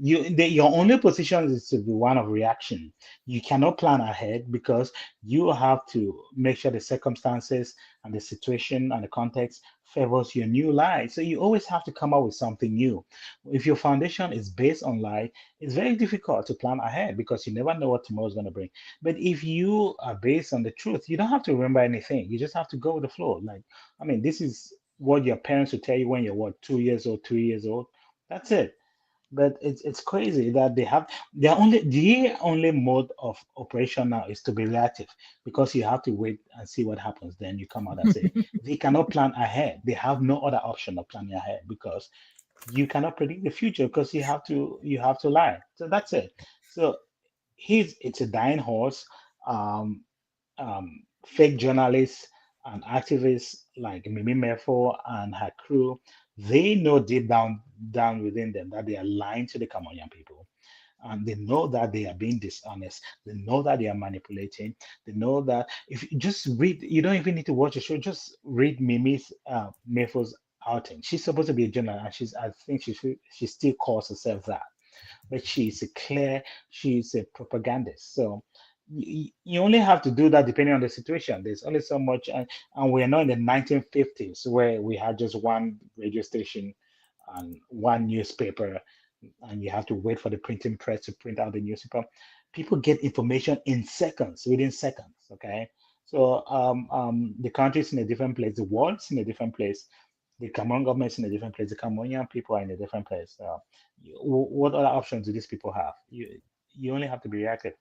Your only position is to be one of reaction. You cannot plan ahead because you have to make sure the circumstances and the situation and the context favors your new lie. So you always have to come up with something new. If your foundation is based on lie, it's very difficult to plan ahead because you never know what tomorrow is going to bring. But if you are based on the truth, you don't have to remember anything. You just have to go with the flow. Like, I mean, this is what your parents will tell you when you're what, 2 years old, 3 years old. That's it. But it's crazy that the only mode of operation now is to be reactive because you have to wait and see what happens. Then you come out and say they cannot plan ahead. They have no other option of planning ahead because you cannot predict the future because you have to lie. So that's it. So it's a dying horse. Um, Fake journalists and activists like Mimi Mefo and her crew, they know deep down within them that they are lying to the Cameroonian people. And they know that they are being dishonest. They know that they are manipulating. They know that if you just read, you don't even need to watch the show. Just read Mimi's Mefo's outing. She's supposed to be a journalist, and I think she still calls herself that, but she's a propagandist. So you only have to do that depending on the situation. There's only so much, and we're not in the 1950s where we had just one radio station and one newspaper, and you have to wait for the printing press to print out the newspaper. People get information in seconds, within seconds. Okay. So the country's in a different place, the world's in a different place, the Cameroon government's in a different place, the Cameroonian people are in a different place. What other options do these people have? You only have to be reactive.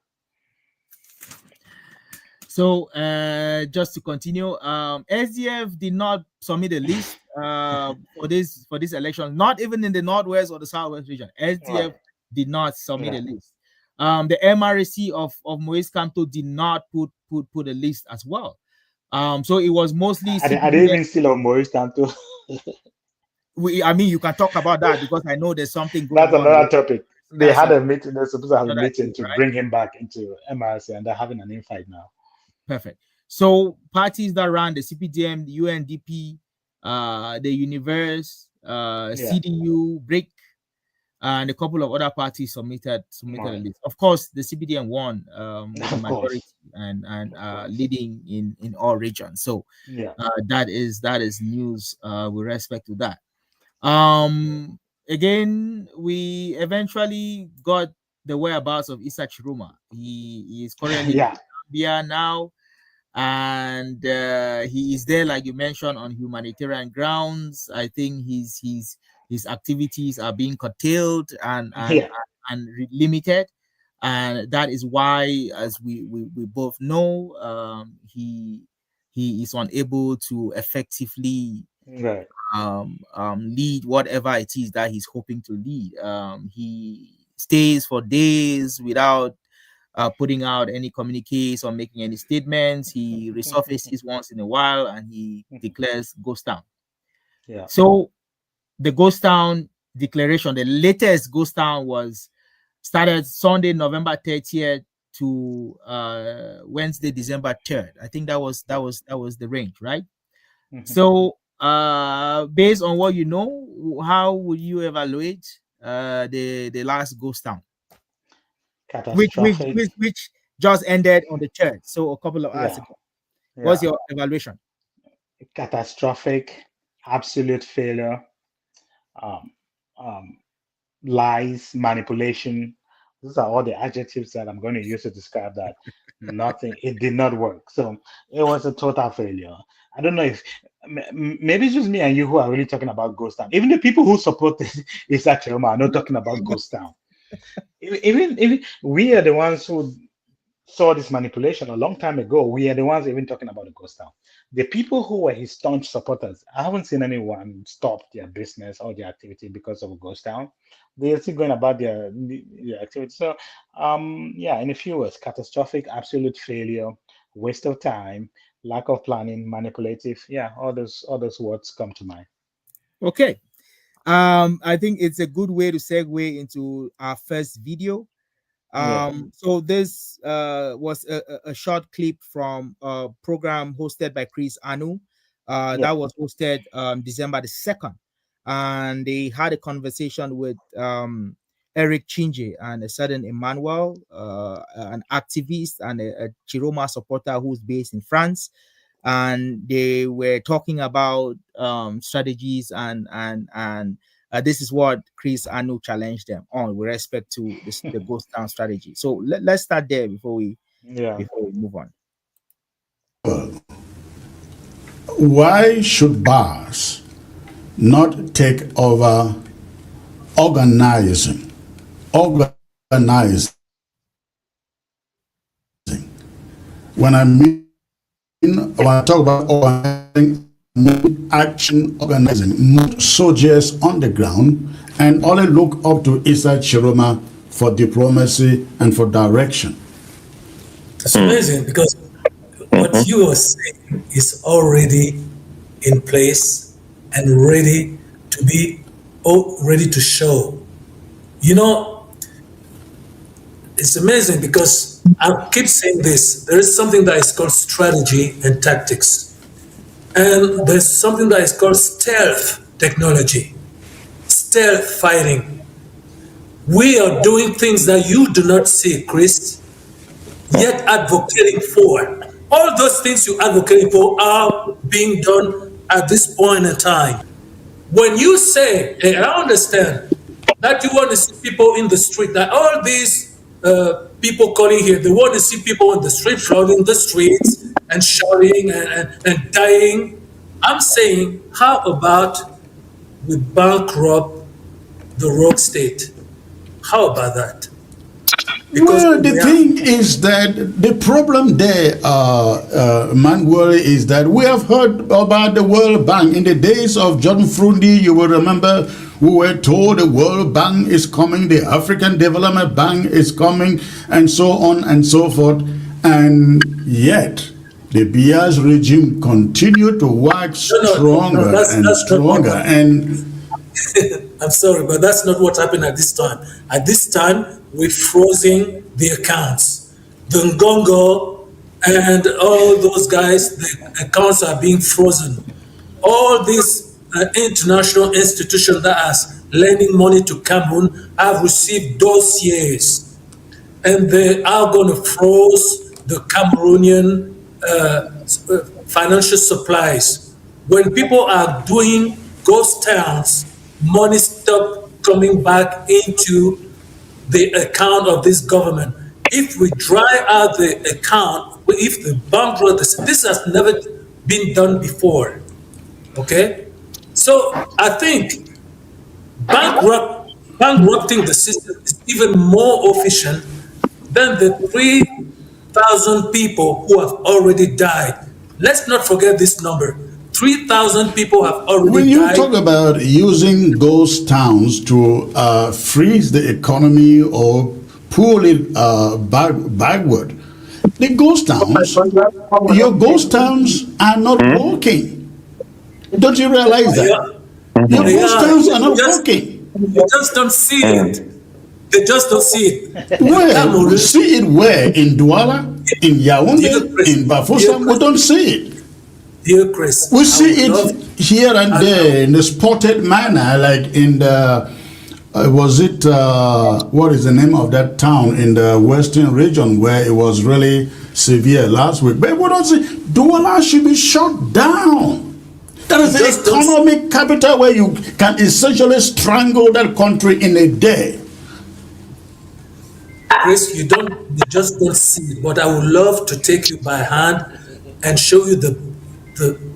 So just to continue, SDF did not submit a list for this election, not even in the northwest or the southwest region. SDF Right. did not submit a Yeah. list. The MRC of Moise Kanto did not put a list as well. So it was mostly I didn't CPDM. even still on Maurice Tanto. I mean, you can talk about that because I know there's something going That's on another with topic. They that's had a meeting. They're supposed to have a another meeting issue, to right? bring him back into MRC, and they're having an infight now. Perfect. So parties that ran the CPDM, the UNDP, the Universe, Yeah. CDU, BRIC, and a couple of other parties submitted a Right. list. Of course, the CPDM won with the Of majority course. and Of course. leading in all regions. So Yeah. that is news with respect to that. Yeah. Again, we eventually got the whereabouts of Issa Tchiroma. He is currently in Yeah. Zambia now, and he is there, like you mentioned, on humanitarian grounds. I think his activities are being curtailed Yeah. and limited, and that is why, as we both know, he is unable to effectively Right. lead whatever it is that he's hoping to lead. He stays for days without putting out any communiques or making any statements. He resurfaces once in a while and he declares ghost town. Yeah. So the ghost town declaration, the latest ghost town was started Sunday, November 30th to Wednesday, December 3rd. I think Yeah. that was the range, right? Mhm. So based on what you know, how would you evaluate the last ghost town? which which Catastrophic. which, which just ended on the church. So a couple of hours Yeah. ago. What's Yeah. your evaluation? Catastrophic. Absolute failure. Um, um, Lies, manipulation. These are all the adjectives that I'm going to use to describe that. Nothing, it did not work. So it was a total failure. I don't know if maybe it's just me and you who are really talking about ghost town. Even the people who support Issa Tchiroma are not talking about ghost town. Even we are the ones who saw this manipulation a long time ago. We are the ones even talking about the ghost town. The people who were his staunch supporters, I haven't seen anyone stop their business or their activity because of a ghost town. They're still going about their activity. So, yeah, in a few words, catastrophic, absolute failure, waste of time, lack of planning, manipulative. Yeah, all those words come to mind. Okay. I think it's a good way to segue into our first video. Yeah, So this was a short clip from a program hosted by Chris Anu. yeah. That was hosted December the 2nd. And they had a conversation with Eric Chinje and a certain Emmanuel, an activist and a Chiroma supporter who's based in France. And they were talking about strategies and this is what Chris Anu challenged them on with respect to this, the ghost town strategy. So let's start there before we Yeah. move on. Why should bars not take over organizing? Organizing. When when I talk about organizing, action organizing, soldiers on the ground, and only look up to Issa Tchiroma for diplomacy and for direction. It's amazing because what you are saying is already in place and ready to be ready to show. You know, it's amazing because I keep saying this. There is something that is called strategy and tactics. And there's something that is called stealth technology, stealth fighting. We are doing things that you do not see, Chris, yet advocating for. All those things you advocating for are being done at this point in time. When you say, and I understand that you want to see people in the street, that all these people calling here, they want to see people in the street, flooding the streets and shouting and dying. I'm saying, how about we bankrupt the rogue state? How about that? Because well, the thing is that the problem there, Manuel, is that we have heard about the World Bank. In the days of John Frundi, you will remember, we were told the World Bank is coming, the African Development Bank is coming, and so on and so forth. And yet, the Bia's regime continued to work stronger and stronger. And I'm sorry, but that's not what happened at this time. At this time, we're frozen the accounts. The Ngongo and all those guys, the accounts are being frozen. All these international institutions that are lending money to Cameroon have received dossiers, and they are going to freeze the Cameroonian financial supplies. When people are doing ghost towns, money stop coming back into the account of this government. If we dry out the account, if the bankrupt, this has never been done before. Okay? So I think bankrupting the system is even more efficient than the 3,000 people who have already died. Let's not forget this number. 3,000 people have already died. When you talk about using ghost towns to freeze the economy or pull it backward, the ghost towns, your ghost towns are not working. Don't you realize that? Your ghost towns are not working. You just don't see it. They just don't see it. Where? We see it where? In Douala? In Yaoundé? In Bafoussam? We don't see it. Dear Chris, we see it here and there in a spotted manner, like in the, what is the name of that town in the western region where it was really severe last week? But we don't see, Douala should be shut down. That is the economic capital where you can essentially strangle that country in a day. Chris, you just don't see it, but I would love to take you by hand and show you the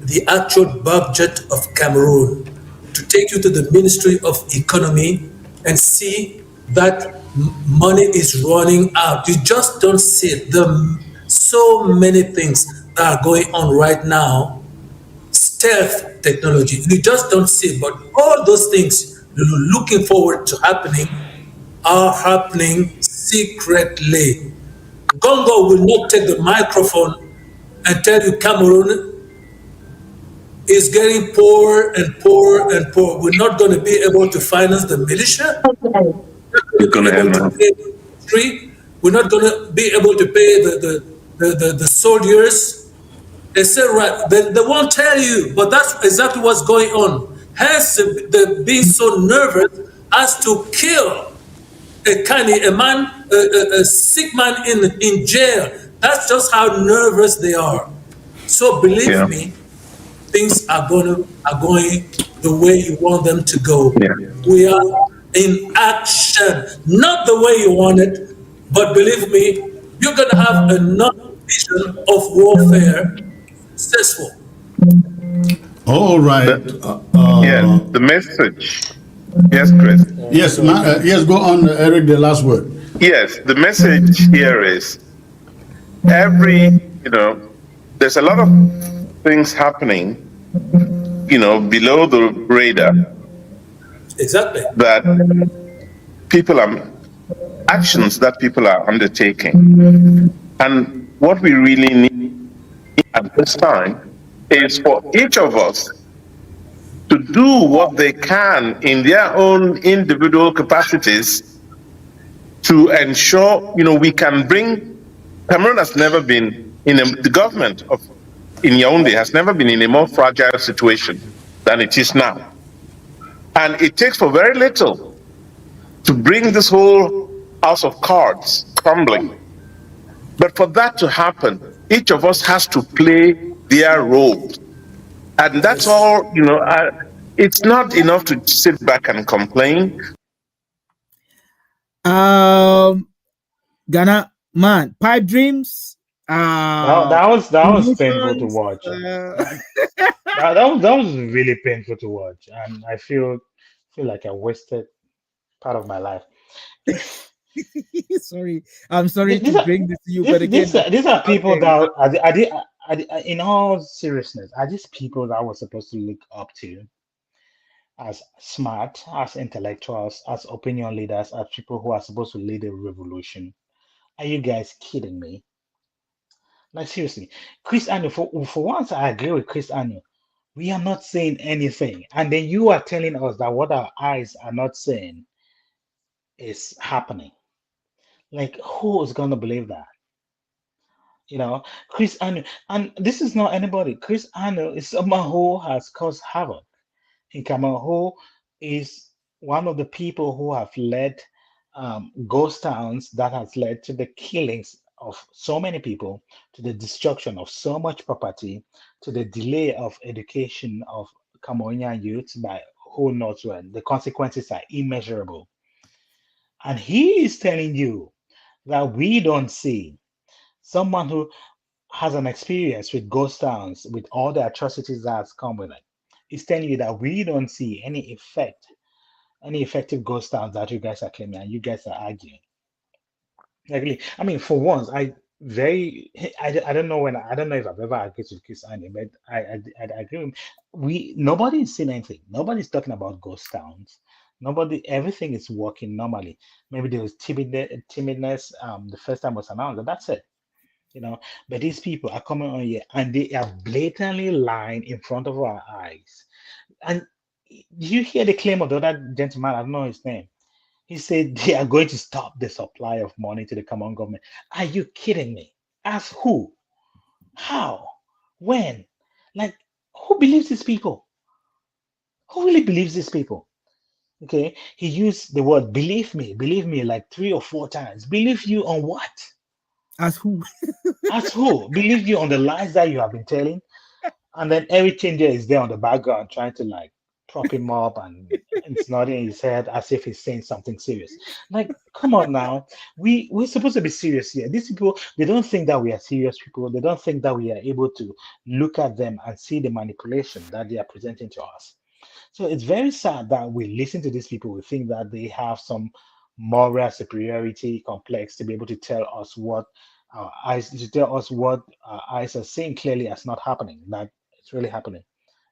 the actual budget of Cameroon, to take you to the Ministry of Economy and see that money is running out. You just don't see it. There are so many things that are going on right now, stealth technology. You just don't see it, but all those things you're looking forward to happening are happening secretly. Gongo will not take the microphone and tell you Cameroon is getting poorer and poorer and poorer. We're not going to be able to finance the militia. We're not going to be able to pay the street. We're not going to be able to pay the soldiers. They say, right, they won't tell you, but that's exactly what's going on. Hence, they're being so nervous as to kill a sick man in jail. That's just how nervous they are. So believe me, things are going the way you want them to go. We are in action, not the way you want it, but believe me, you're going to have another vision of warfare successful. All right. The message. Yes, Chris. Yes, yes, go on, Eric, the last word. Yes, the message here is there's a lot of things happening, below the radar. Exactly. That actions that people are undertaking. And what we really need at this time is for each of us to do what they can in their own individual capacities to ensure, we can bring. Cameroon has never been the government in Yaoundé has never been in a more fragile situation than it is now. And it takes for very little to bring this whole house of cards crumbling. But for that to happen, each of us has to play their role. And that's all, it's not enough to sit back and complain. Ghana, man, pipe dreams. That was painful to watch. that was really painful to watch, and I feel like I wasted part of my life. Sorry, I'm sorry to bring this to you, but again, these are people that in all seriousness, are these people that we're supposed to look up to as smart, as intellectuals, as opinion leaders, as people who are supposed to lead a revolution? Are you guys kidding me? Like, seriously, Chris Anu, for once I agree with Chris Anu. We are not saying anything, and then you are telling us that what our eyes are not saying is happening. Like, who is gonna believe that? Chris Anu, and this is not anybody. Chris Anu is someone who has caused havoc in Cameroon, who is one of the people who have led ghost towns that has led to the killings of so many people, to the destruction of so much property, to the delay of education of Cameroonian youth by who knows when. The consequences are immeasurable. And he is telling you that we don't see someone who has an experience with ghost towns, with all the atrocities that has come with it. He's telling you that we don't see any effective ghost towns that you guys are claiming and you guys are arguing. Actually, I mean, for once, I don't know if I've ever agreed with Chris Andy, but I agree with him. Nobody's seen anything. Nobody's talking about ghost towns. Everything is working normally. Maybe there was timidness the first time it was announced, and that's it. But these people are coming on here and they are blatantly lying in front of our eyes. And you hear the claim of the other gentleman, I don't know his name. He said they are going to stop the supply of money to the Cameroon government. Are you kidding me? As who? How? When? Like, who believes these people? Who really believes these people? Okay, he used the word believe me like 3 or 4 times. Believe you on what? As who? As who? Believe you on the lies that you have been telling? And then everything there is there on the background trying to prop him up and it's nodding his head as if he's saying something serious. Like, come on now. We're supposed to be serious here. These people, they don't think that we are serious people. They don't think that we are able to look at them and see the manipulation that they are presenting to us. So it's very sad that we listen to these people. We think that they have some moral superiority complex to be able to tell us what our eyes, to tell us what our eyes are seeing clearly as not happening, that it's really happening.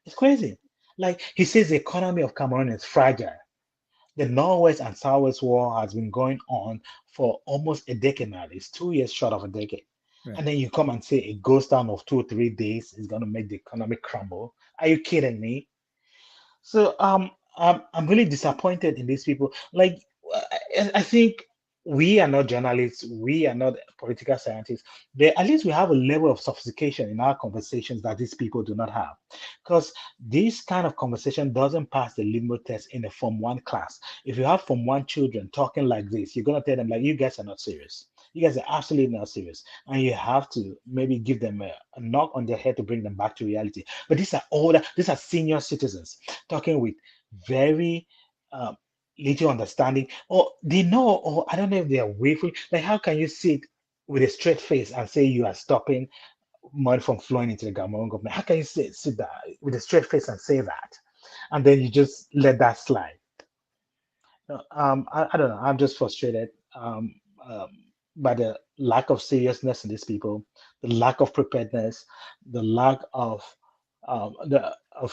It's crazy. Like he says, the economy of Cameroon is fragile. The Northwest and Southwest War has been going on for almost a decade now. It's 2 years short of a decade. Right. And then you come and say a ghost town of 2 or 3 days is going to make the economy crumble. Are you kidding me? So I'm really disappointed in these people. Like I think we are not journalists, we are not political scientists. But at least we have a level of sophistication in our conversations that these people do not have. Because this kind of conversation doesn't pass the litmus test in a Form 1 class. If you have Form 1 children talking like this, you're gonna tell them like you guys are not serious. You guys are absolutely not serious. And you have to maybe give them a knock on their head to bring them back to reality. But these are older, these are senior citizens talking with very little understanding, or they know, or I don't know if they are wavering. Like, how can you sit with a straight face and say you are stopping money from flowing into the Cameroon government? How can you sit there with a straight face and say that, and then you just let that slide? I don't know. I'm just frustrated by the lack of seriousness in these people, the lack of preparedness, the lack of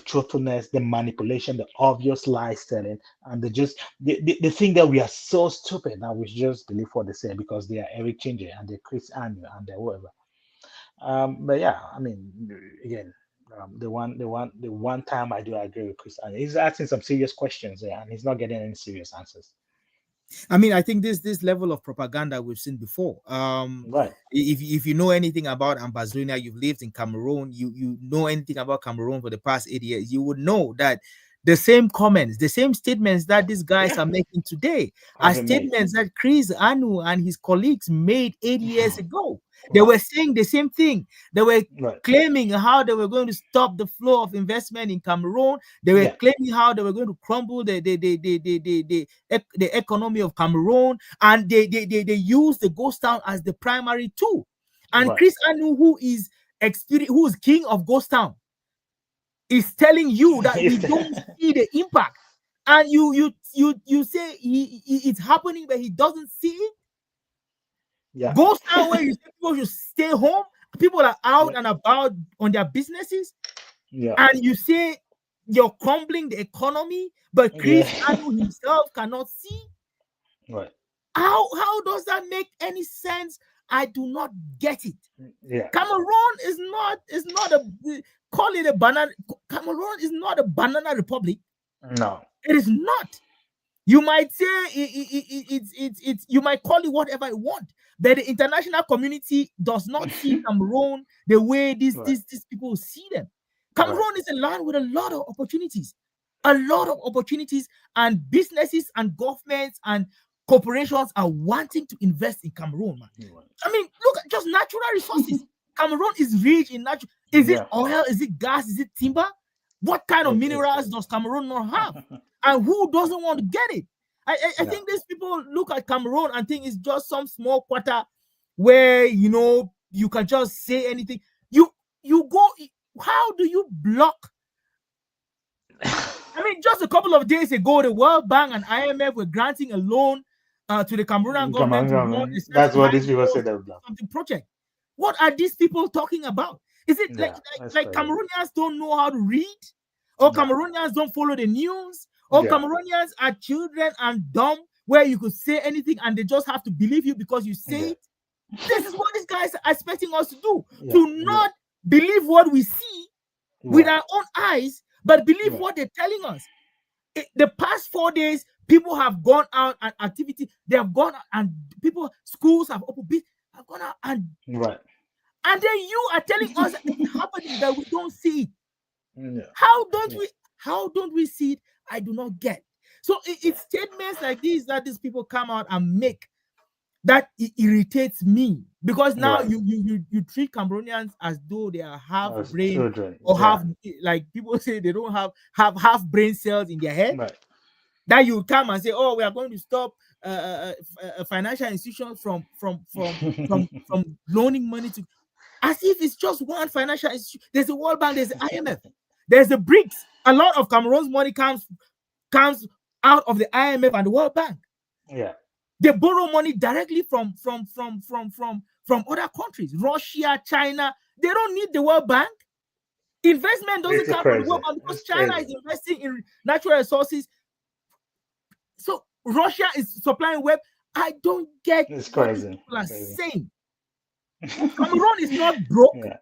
truthfulness, the manipulation, the obvious lies telling, and they think that we are so stupid that we just believe what they say because they are Eric Chinje and they're Chris Anu and they're whoever. But yeah, I mean, again, the one time I do agree with Chris Anu, he's asking some serious questions there and he's not getting any serious answers. I mean, I think this level of propaganda we've seen before. Right. If you know anything about Ambazonia, you've lived in Cameroon, you know anything about Cameroon for the past 8 years, you would know that the same comments, the same statements that these guys Yeah. are making today are Have been made. statements that Chris Anu and his colleagues made 8 years ago. They Right. were saying the same thing. They were Right. claiming how they were going to stop the flow of investment in Cameroon. They were Yeah. claiming how they were going to crumble the economy of Cameroon, and they used the ghost town as the primary tool. And Right. Chris Anu, who is king of ghost town, is telling you that we don't see the impact, and you say it's happening, but he doesn't see it. Yeah. Ghost town where you say people should stay home, people are out Yeah. and about on their businesses, Yeah. and you say you're crumbling the economy, but Chris Yeah. Anu himself cannot see. Right. How does that make any sense? I do not get it. Yeah. Cameroon is not a, call it a banana. Cameroon is not a banana republic. No. It is not. You might say it's you might call it whatever you want, but the international community does not see Cameroon the way these people see them. Cameroon is a land with a lot of opportunities, and businesses and governments and corporations are wanting to invest in Cameroon, man. I mean, look at just natural resources. Cameroon is rich in natural. Is it oil? Is it gas? Is it timber? What kind of minerals does Cameroon not have? And who doesn't want to get it? I think these people look at Cameroon and think it's just some small quarter where you can just say anything. You go. How do you block? I mean, just a couple of days ago, the World Bank and IMF were granting a loan to the Cameroonian government. That's what these people said. Something project. What are these people talking about? Is it like Cameroonians don't know how to read, or Cameroonians don't follow the news, or Cameroonians are children and dumb, where you could say anything and they just have to believe you because you say it? This is what these guys are expecting us to do: to not believe what we see with our own eyes, but believe what they're telling us. The past 4 days, people have gone out and activity. They have gone out and schools have opened. Have gone out and and then you are telling us it's happening that we don't see it. How don't we see it? I do not get. So it's statements like these that these people come out and make that irritates me, because now Right. you treat Cameroonians as though they are half As brain children. or Yeah. half, like people say they don't have half brain cells in their head. Right. That you come and say, oh, we are going to stop financial institutions from loaning money to, as if it's just one financial institution. There's the World Bank, there's the IMF, there's the BRICS. A lot of Cameroon's money comes out of the IMF and the World Bank. Yeah. They borrow money directly from other countries, Russia, China. They don't need the World Bank. Investment doesn't It's come from the crazy. World Bank because It's China crazy. is investing in natural resources. So Russia is supplying web. I don't get It's what these crazy. people are It's crazy. saying. Cameroon is not broke. Yeah.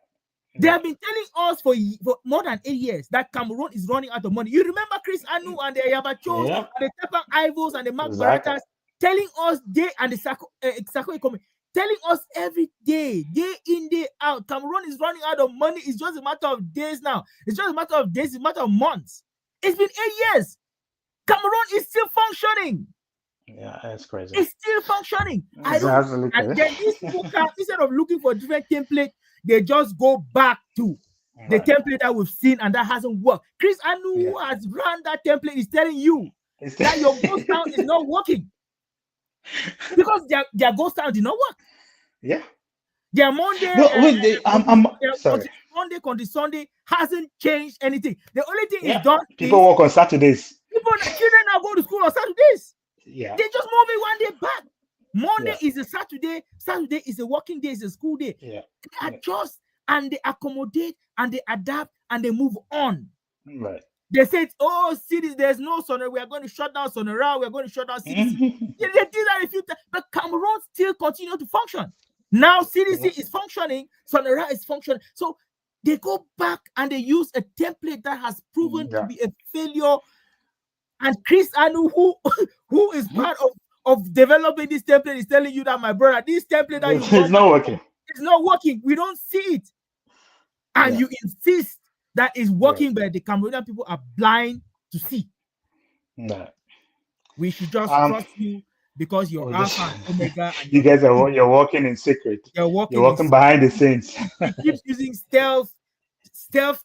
They Yeah. have been telling us for more than 8 years that Cameroon is running out of money. You remember Chris Anu and the Yabachos Yeah. and the Tepan Ivos and the Mark Exactly. Baretas telling us and the Sako Ekone telling us every day in, day out, Cameroon is running out of money. It's just a matter of days now. It's just a matter of days. It's a matter of months. It's been 8 years. Cameroon is still functioning. Yeah, it's crazy. It's still functioning. It's absolutely And crazy. then these people come, instead of looking for different template, they just go back to the Right. template that we've seen and that hasn't worked. Chris Anu, Yeah. who has run that template, is telling you It's that your ghost town is not working because their ghost town did not work. Yeah. Their Monday, No, wait, I'm sorry. Monday, Conti Sunday hasn't changed anything. The only thing Yeah. is done People is work on Saturdays. children are going to school on Saturdays. Yeah. They just move it 1 day back. Monday Yeah. is a Saturday. Saturday is a working day. It's a school day. Yeah. They adjust and they accommodate and they adapt and they move on. Right. They said, "Oh, cities, there's no Sonora. We are going to shut down Sonora. We are going to shut down CDC." They did that a few times, but Cameroon still continue to function. Now CDC is functioning. Sonora is functioning. So they go back and they use a template that has proven to be a failure. And Chris Anu, who is part of developing this template, is telling you that, my brother, this template that you It's not working. It's not working. We don't see it. And you insist that it's working, but the Cameroonian people are blind to see. No. We should just trust you because you're Alpha and Omega. And you guys you're working in secret. You're working behind the scenes. He keeps using stealth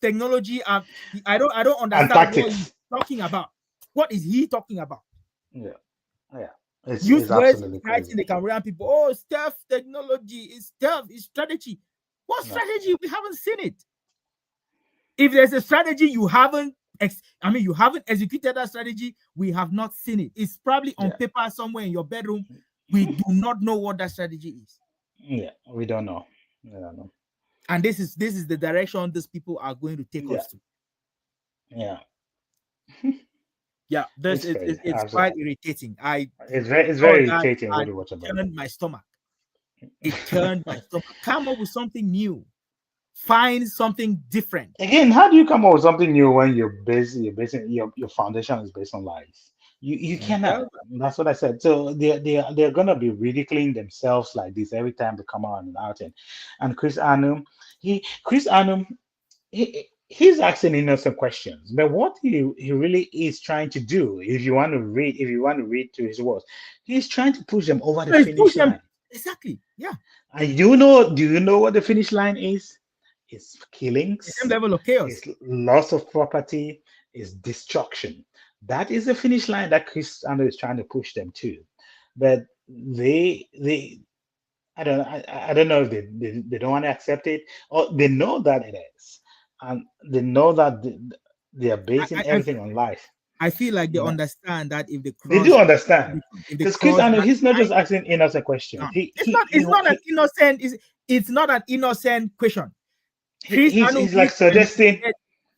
technology. I don't understand and what tactics. he's talking about. What is he talking about? Yeah. Use words fighting the Cameroonian people. Oh, stealth technology is stealth, is strategy. What strategy? We haven't seen it. If there's a strategy you haven't executed that strategy, we have not seen it. It's probably on paper somewhere in your bedroom. We do not know what that strategy is. Yeah, we don't know. I don't know. And this is the direction these people are going to take us to. Yeah. Yeah, it's quite irritating. It's very irritating when you watch about it. Turned my stomach. It turned my stomach. Come up with something new. Find something different. Again, how do you come up with something new when your foundation is based on lies? You cannot. That's what I said. So they're gonna be ridiculing themselves like this every time they come out and outing. And Chris Anu, he's asking innocent questions, but what he really is trying to do, if you want to read to his words, he's trying to push them over the finish line. Exactly. Yeah. And do you know what the finish line is? It's killings, the same level of chaos. It's loss of property, it's destruction. That is the finish line that Chris Anu is trying to push them to. But they I don't know if they don't want to accept it, or they know that it is. And they know that they are basing everything on life. I feel like they understand that if they they do understand. Because Chris Anu, he's not just asking innocent questions. It's not an innocent question. He's like suggesting.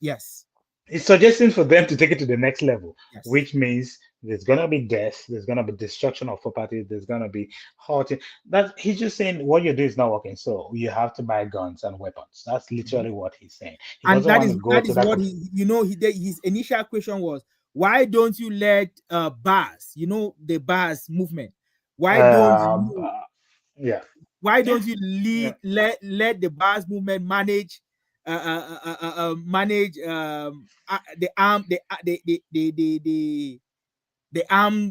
Yes. He's suggesting for them to take it to the next level, which means there's gonna be death, there's gonna be destruction of property, there's gonna be hurting. That he's just saying what you do is not working, so you have to buy guns and weapons. That's literally what he's saying. He and that is what his initial question was. Why don't you let BAS, the BAS movement? Why don't you? Why don't you let the BAS movement manage? Manage the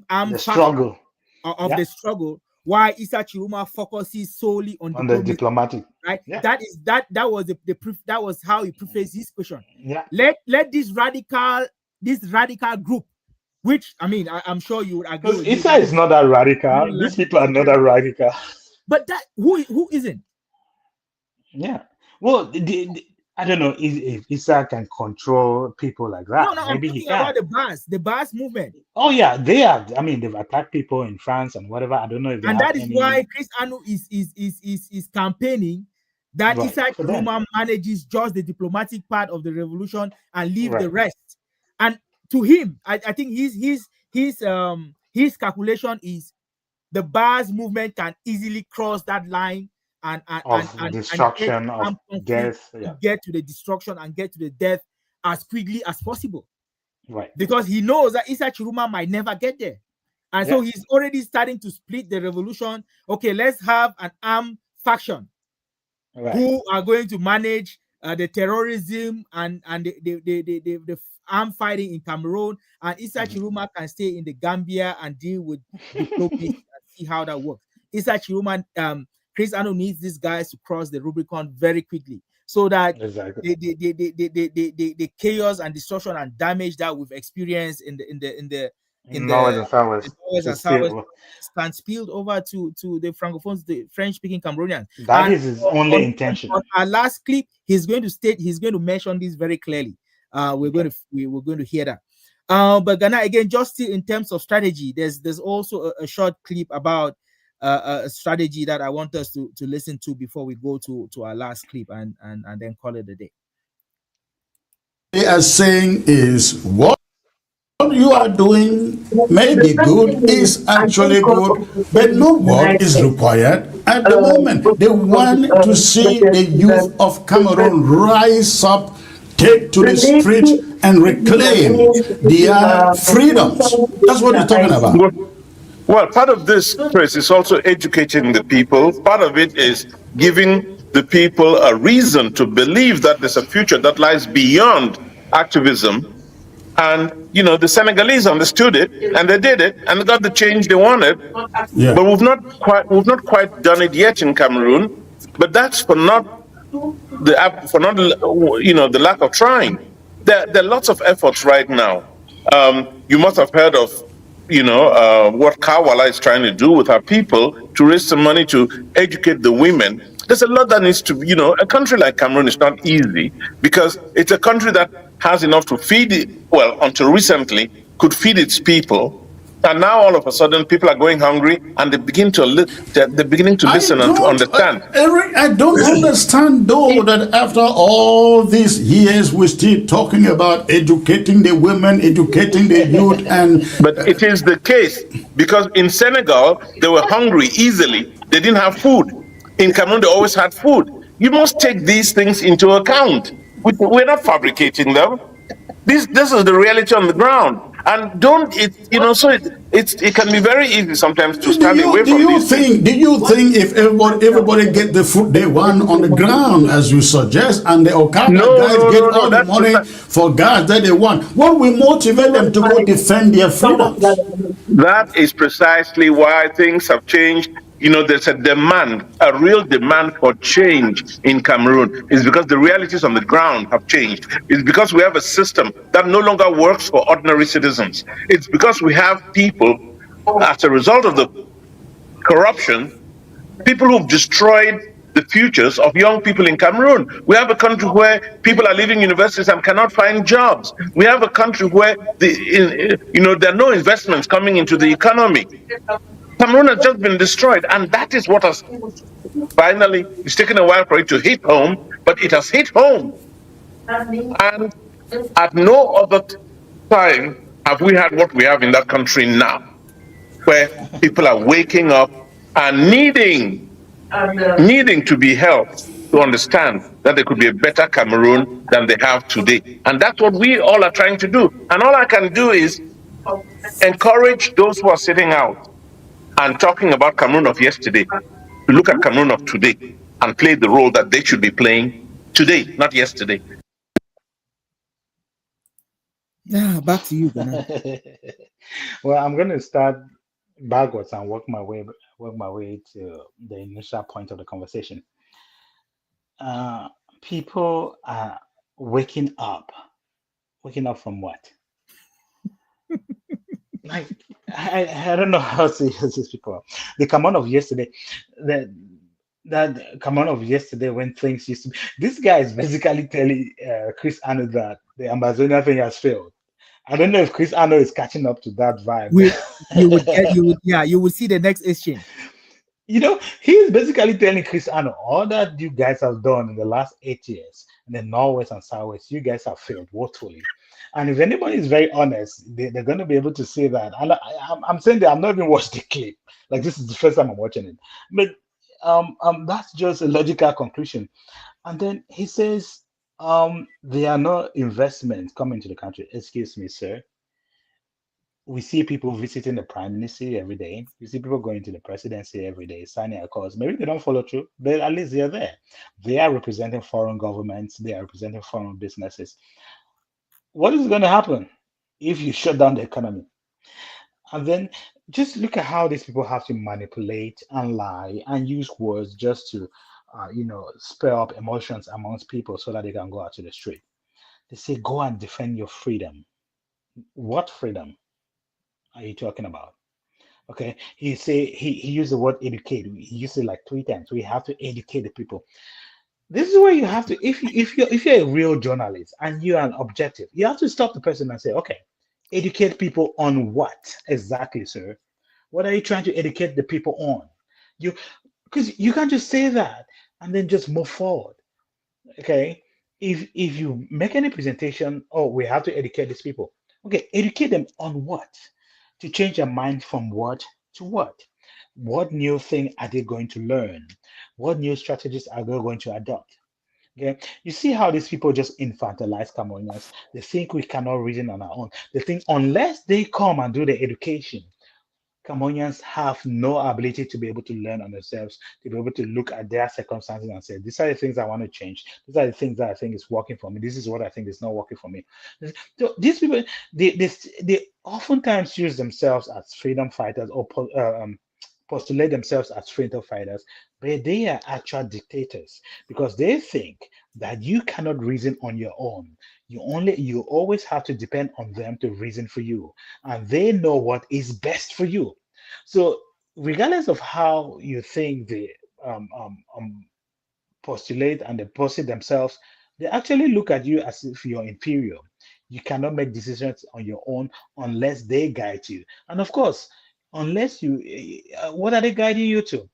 armed struggle of the struggle, why Issa Tchiroma focuses solely on On the diplomacy, diplomatic. right? Yeah. That was that was how he prefaced his question. Yeah. Let this radical group, which I mean, I'm sure you would agree Because with me. Issa is not that radical. These people are not that radical. But that who isn't? Yeah. Well, I don't know if Issa can control people like that. No, I'm Maybe he talking can. about the Bas movement. Oh yeah, they have. I mean, they've attacked people in France and whatever. I don't know if they And have that is any. why Chris Anu is campaigning that Right, Issa for them. Tchiroma manages just the diplomatic part of the revolution and leave the Right. rest. And to him, I think his calculation is the Bas movement can easily cross that line and Of get destruction, of armed conflict death. Yeah. to get to the destruction and get to the death as quickly as possible. Right. Because he knows that Issa Tchiroma might never get there. And so he's already starting to split the revolution. Okay, let's have an armed faction who are going to manage the terrorism and the armed fighting in Cameroon. And Issa Tchiroma can stay in the Gambia and deal with diplomacy and see how that works. Issa Tchiroma, Chris Anu needs these guys to cross the Rubicon very quickly, so that the chaos and destruction and damage that we've experienced in the North and Southwest can spill over to the Francophones, the French-speaking Cameroonians. That is his only intention. On our last clip, he's going to mention this very clearly. We're going to hear that. But Ghana, again, just still in terms of strategy, there's also a short clip about a strategy that I want us to listen to before we go to our last clip and then call it a day. They are saying is what you are doing may be good, is actually good, but not what is required at the moment. They want to see the youth of Cameroon rise up, take to the street and reclaim their freedoms. That's what you're talking about. Well, part of this, Chris, is also educating the people. Part of it is giving the people a reason to believe that there's a future that lies beyond activism. And, the Senegalese understood it, and they did it, and they got the change they wanted. Yeah. But we've not quite done it yet in Cameroon. But that's for not the lack of trying. There are lots of efforts right now. You must have heard of what Kawala is trying to do with her people to raise some money to educate the women. There's a lot that needs to, a country like Cameroon is not easy because it's a country that has enough to feed it, well, until recently, could feed its people. And now all of a sudden people are going hungry and they begin to they're beginning to listen and to understand. Eric, I don't understand though that after all these years we're still talking about educating the women, educating the youth, but it is the case because in Senegal they were hungry easily. They didn't have food. In Cameroon they always had food. You must take these things into account. We're not fabricating them. This is the reality on the ground. And it can be very easy sometimes to stand away from these things. Do you think if everybody get the food they want on the ground, as you suggest, and the Okada guys get all the money for gas that they want, what will motivate them to go defend their freedoms? That is precisely why things have changed. There's a demand, a real demand for change in Cameroon. It's because the realities on the ground have changed. It's because we have a system that no longer works for ordinary citizens. It's because we have people, as a result of the corruption, people who've destroyed the futures of young people in Cameroon. We have a country where people are leaving universities and cannot find jobs. We have a country where there are no investments coming into the economy. Cameroon has just been destroyed, and that is what has finally, it's taken a while for it to hit home, but it has hit home. And at no other time have we had what we have in that country now, where people are waking up and needing to be helped to understand that there could be a better Cameroon than they have today. And that's what we all are trying to do. And all I can do is encourage those who are sitting out and talking about Cameroon of yesterday to look at Cameroon of today and play the role that they should be playing today, not yesterday. Yeah, back to you, Ghana. Well, I'm going to start backwards and work my way to the initial point of the conversation. Uh, People are waking up. Waking up from what? Like I don't know how serious these people are. The command of yesterday, that that command of yesterday when things used to be. This guy is basically telling Chris Arnold that the Amazonia thing has failed. I don't know if Chris Arnold is catching up to that vibe. We you would see the next exchange. You know, he's basically telling Chris Arnold, all that you guys have done in the last 8 years in the Northwest and Southwest, you guys have failed woefully. And if anybody is very honest, they're going to be able to say that. And I'm saying that I'm not even watched the clip. Like, this is the first time I'm watching it. But that's just a logical conclusion. And then he says, there are no investments coming to the country. Excuse me, sir. We see people visiting the prime minister every day. We see people going to the presidency every day, signing a cause. Maybe they don't follow through, but at least they're there. They are representing foreign governments. They are representing foreign businesses. What is going to happen if you shut down the economy? And then just look at how these people have to manipulate and lie and use words just to, spur up emotions amongst people so that they can go out to the street. They say, go and defend your freedom. What freedom are you talking about? Okay, he used the word educate. He used it like 3 times. We have to educate the people. This is where you have to, if you're a real journalist and you're an objective, you have to stop the person and say, okay, educate people on what exactly, sir? What are you trying to educate the people on? You Because you can't just say that and then just move forward. Okay, if you make any presentation, oh, we have to educate these people. Okay, educate them on what? To change their mind from what to what? What new thing are they going to learn? What new strategies are they going to adopt? Okay, you see how these people just infantilize Cameroonians. They think we cannot reason on our own. They think unless they come and do the education, Cameroonians have no ability to be able to learn on themselves, to be able to look at their circumstances and say, these are the things I want to change. These are the things that I think is working for me. This is what I think is not working for me. So these people, they oftentimes use themselves as freedom fighters or postulate themselves as freedom fighters, but they are actual dictators because they think that you cannot reason on your own. You always have to depend on them to reason for you, and they know what is best for you. So regardless of how you think they um, um, um, postulate and they posit themselves, they actually look at you as if you're inferior. You cannot make decisions on your own unless they guide you. And of course, unless what are they guiding you to?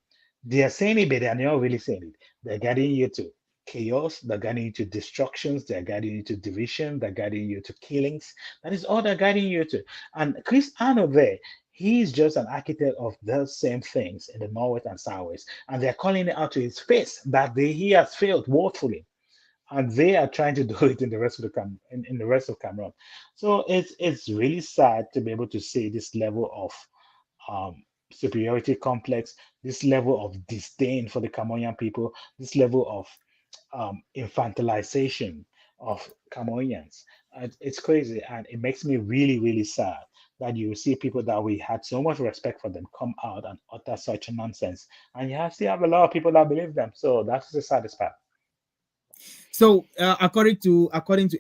They are saying it, but they are not really saying it. They're guiding you to chaos, they're guiding you to destructions, they're guiding you to division, they're guiding you to killings. That is all they're guiding you to. And Chris Arnold there, he's just an architect of those same things in the Northwest and Southwest. And they're calling it out to his face that he has failed woefully. And they are trying to do it in the rest of in the rest of Cameroon. So it's really sad to be able to see this level of superiority complex, this level of disdain for the Cameroonian people, this level of infantilization of Cameroonians. It's crazy, and it makes me really, really sad that you see people that we had so much respect for them come out and utter such nonsense, and still have a lot of people that believe them. So that's the saddest part. So according to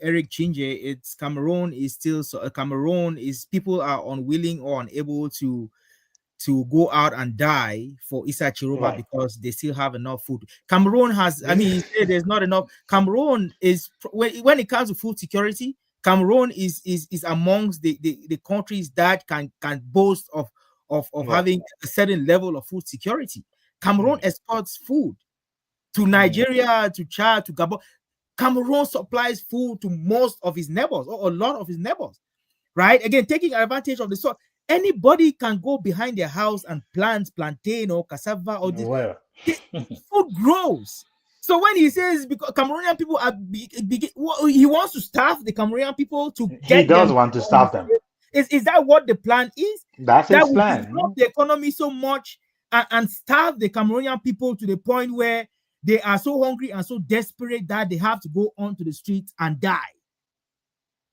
Eric Chinje, it's Cameroon is still Cameroon is people are unwilling or unable to go out and die for Issa Tchiroma Right. because they still have enough food. Cameroon has, I mean, he said there's not enough. Cameroon is when it comes to food security, Cameroon is amongst the countries that can boast of Yeah. having a certain level of food security. Cameroon exports food to Nigeria, to Chad, to Gabon. Cameroon supplies food to most of his neighbors or a lot of his neighbors, right? Again, taking advantage of the soil. Anybody can go behind their house and plant plantain or cassava or this. Well, Food grows. So when he says because Cameroonian people are he wants to starve the Cameroonian people to he get does them. want to stop them. Is that what the plan is? That's That his will plan. disrupt the economy so much and starve the Cameroonian people to the point where they are so hungry and so desperate that they have to go onto the streets and die.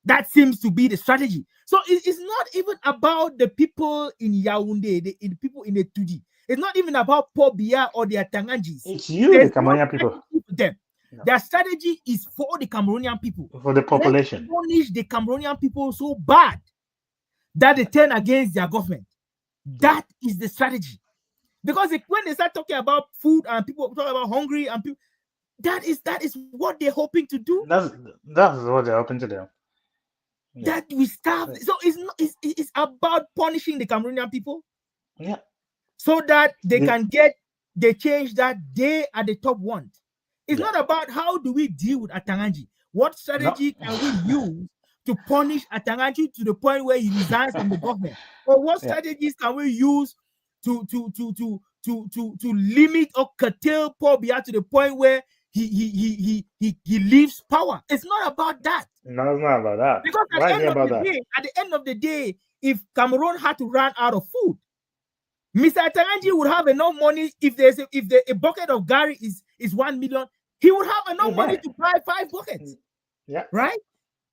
That seems to be the strategy. So it's not even about the people in Yaoundé, the people in the 2D. It's not even about Paul Biya or their Tangangis. It's you, the There's no Cameroonian people, strategy for them. No. Their strategy is for the Cameroonian people. for the Let's population. punish the Cameroonian people so bad that they turn against their government. That is the strategy. Because when they start talking about food and people talk about hungry and people, that is what they're hoping to do. That's what they're hoping to do. Yeah. That we starve. So it's about punishing the Cameroonian people Yeah. so that they The- can get the change that they at the top want. It's Yeah. not about how do we deal with Atanganji. What strategy can we use to punish Atanganji to the point where he resigns from the government? Or what Yeah. strategies can we use to limit or curtail Paul Biya to the point where he leaves power? It's not about that. No, it's not about that. Because Why is it about that? at the end of the day, if Cameroon had to run out of food, Mr. Atanganji would have enough money. If a bucket of Gary is 1 million, he would have enough money to buy 5 buckets. Yeah. Right?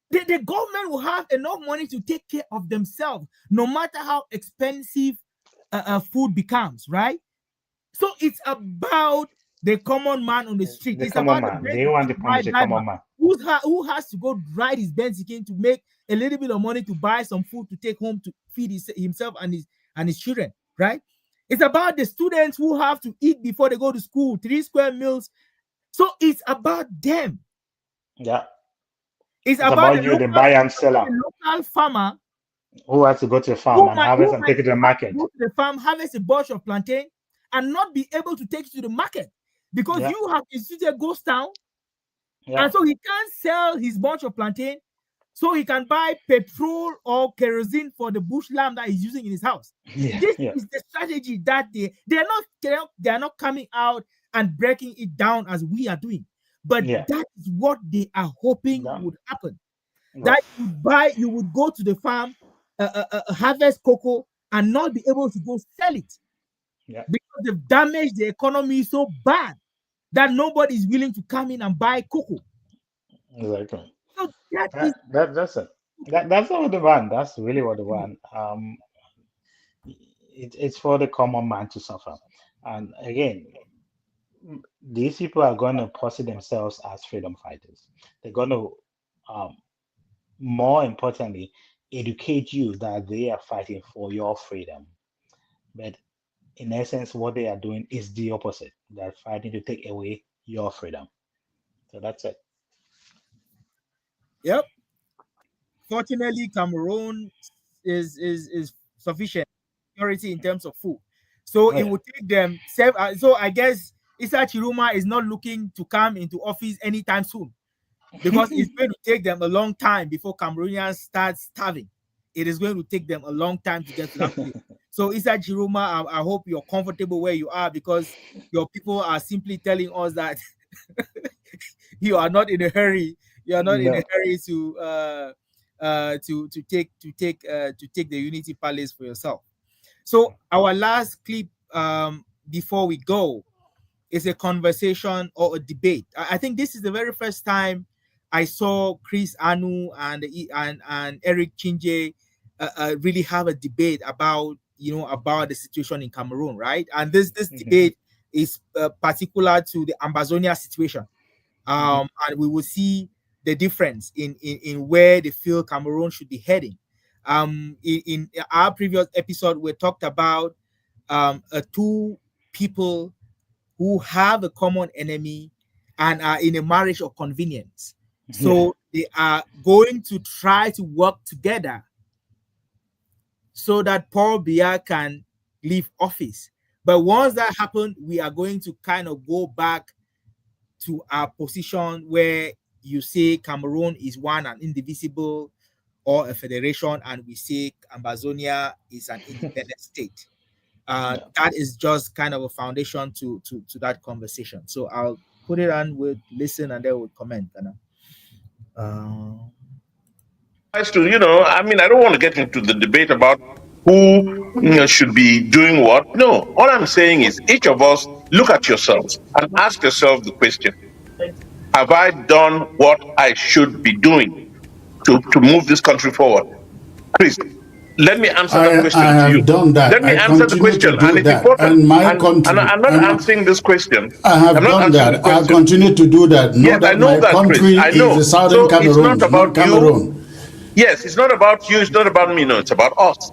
The government will have enough money to take care of themselves, no matter how expensive food becomes, right? So it's about the common man on the street. The It's common about man. the They want to punish the common man. who has to go ride his Benzikin to make a little bit of money to buy some food to take home to feed himself and his children, right? It's about the students who have to eat before they go to school, 3 square meals. So it's about them. Yeah. It's about you, the buyer and seller, the local farmer who has to go to the farm and harvest and take it to the market. Go to the farm, harvest a bunch of plantain, and not be able to take it to the market because you have instituted ghost town, and so he can't sell his bunch of plantain, so he can buy petrol or kerosene for the bush lamp that he's using in his house. This is the strategy that they are not coming out and breaking it down as we are doing, but that is what they are hoping would happen. That you would go to the farm, harvest cocoa, and not be able to go sell it because they've damaged the economy so bad that nobody is willing to come in and buy cocoa. Exactly. So that's it. That's what they want. That's really what they want. It's for the common man to suffer. And again, these people are going to posit themselves as freedom fighters. They're going to, more importantly, educate you that they are fighting for your freedom. But in essence, what they are doing is the opposite. They're fighting to take away your freedom. So that's it. Yep. Fortunately, Cameroon is sufficient security in terms of food. So it would take them so I guess Issa Tchiroma is not looking to come into office anytime soon because it's going to take them a long time before Cameroonians start starving. It is going to take them a long time to get to that place. So Issa Tchiroma, I hope you're comfortable where you are because your people are simply telling us that you are not in a hurry. You are not in a hurry to take the Unity Palace for yourself. So our last clip before we go is a conversation or a debate. I think this is the very first time I saw Chris Anu and Eric Chinje really have a debate about the situation in Cameroon, right? And this debate is particular to the Ambazonia situation, and we will see the difference in where they feel Cameroon should be heading. In our previous episode, we talked about two people who have a common enemy and are in a marriage of convenience. So they are going to try to work together so that Paul Biya can leave office. But once that happens, we are going to kind of go back to our position where you say Cameroon is one and indivisible or a federation, and we say Ambazonia is an independent state. That is just kind of a foundation to that conversation. So I'll put it on with listen and then we'll comment. I don't want to get into the debate about who should be doing what. No, all I'm saying is each of us look at yourselves and ask yourself the question: have I done what I should be doing? to move this country forward? Chris, let me answer that question I to you. have done that. Let me answer the question, and it's important. And my country, and I'm not answering this question. I have done that. I continue to do that. Know yes, that I know my that, country Chris. I know. is the Southern Cameroon, it's not about Cameroon. You. Yes, it's not about you. It's not about me. No, it's about us.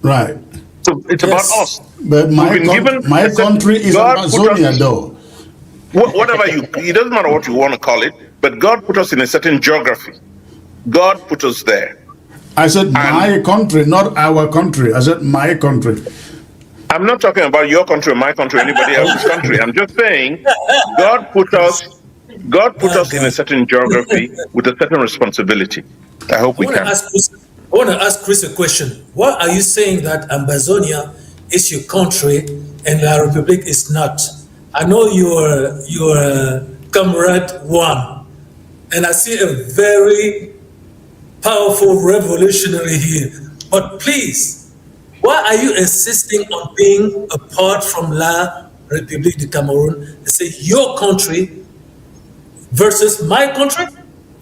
Right. So it's about us. But my country is Amazonia, though. Whatever it doesn't matter what you want to call it, but God put us in a certain geography. God put us there. I said my country, not our country. I said my country. I'm not talking about your country, my country, anybody else's country. I'm just saying God put us in a certain geography with a certain responsibility. I hope we can. I want to ask Chris a question. Why are you saying that Amazonia is your country and La Republique is not? I know you're Comrade One, and I see a very powerful revolutionary here. But please, why are you insisting on being apart from La République du Cameroun and say your country versus my country?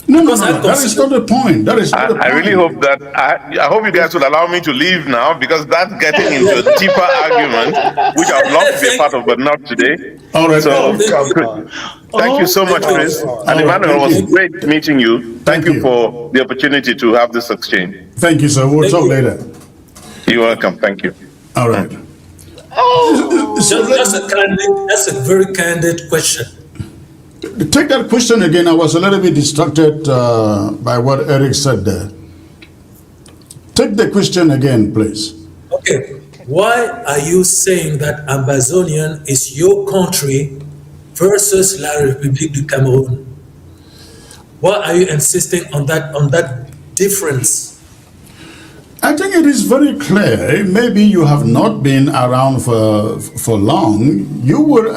No, that is not the point. That is not the point. I really hope that I hope you guys will allow me to leave now, because that's getting into a deeper argument, which I'd love to be a part of, but not today. All right. So thank you so much, Chris. And Emmanuel, it was great meeting you. Thank you for the opportunity to have this exchange. Thank you, sir. We'll talk later. You're welcome. Thank you. All right. That's a very candid question. Take that question again. I was a little bit distracted by what Eric said there. Take the question again, please. Okay. Why are you saying that Amazonian is your country versus La République du Cameroun? Why are you insisting on that difference? I think it is very clear. Maybe you have not been around for long. You will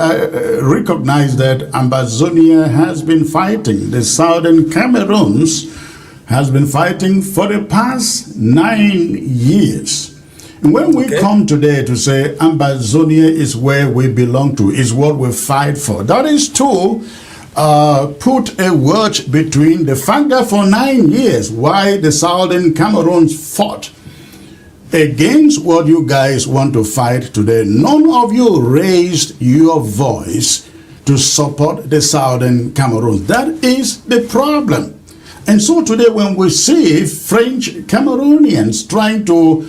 recognize that Amazonia has been fighting. The Southern Cameroons has been fighting for the past 9 years. And when we come today to say Amazonia is where we belong to, is what we fight for, that is to put a wedge between the fact for 9 years why the Southern Cameroons fought against what you guys want to fight today. None of you raised your voice to support the Southern Cameroons. That is the problem. And so today when we see French Cameroonians trying to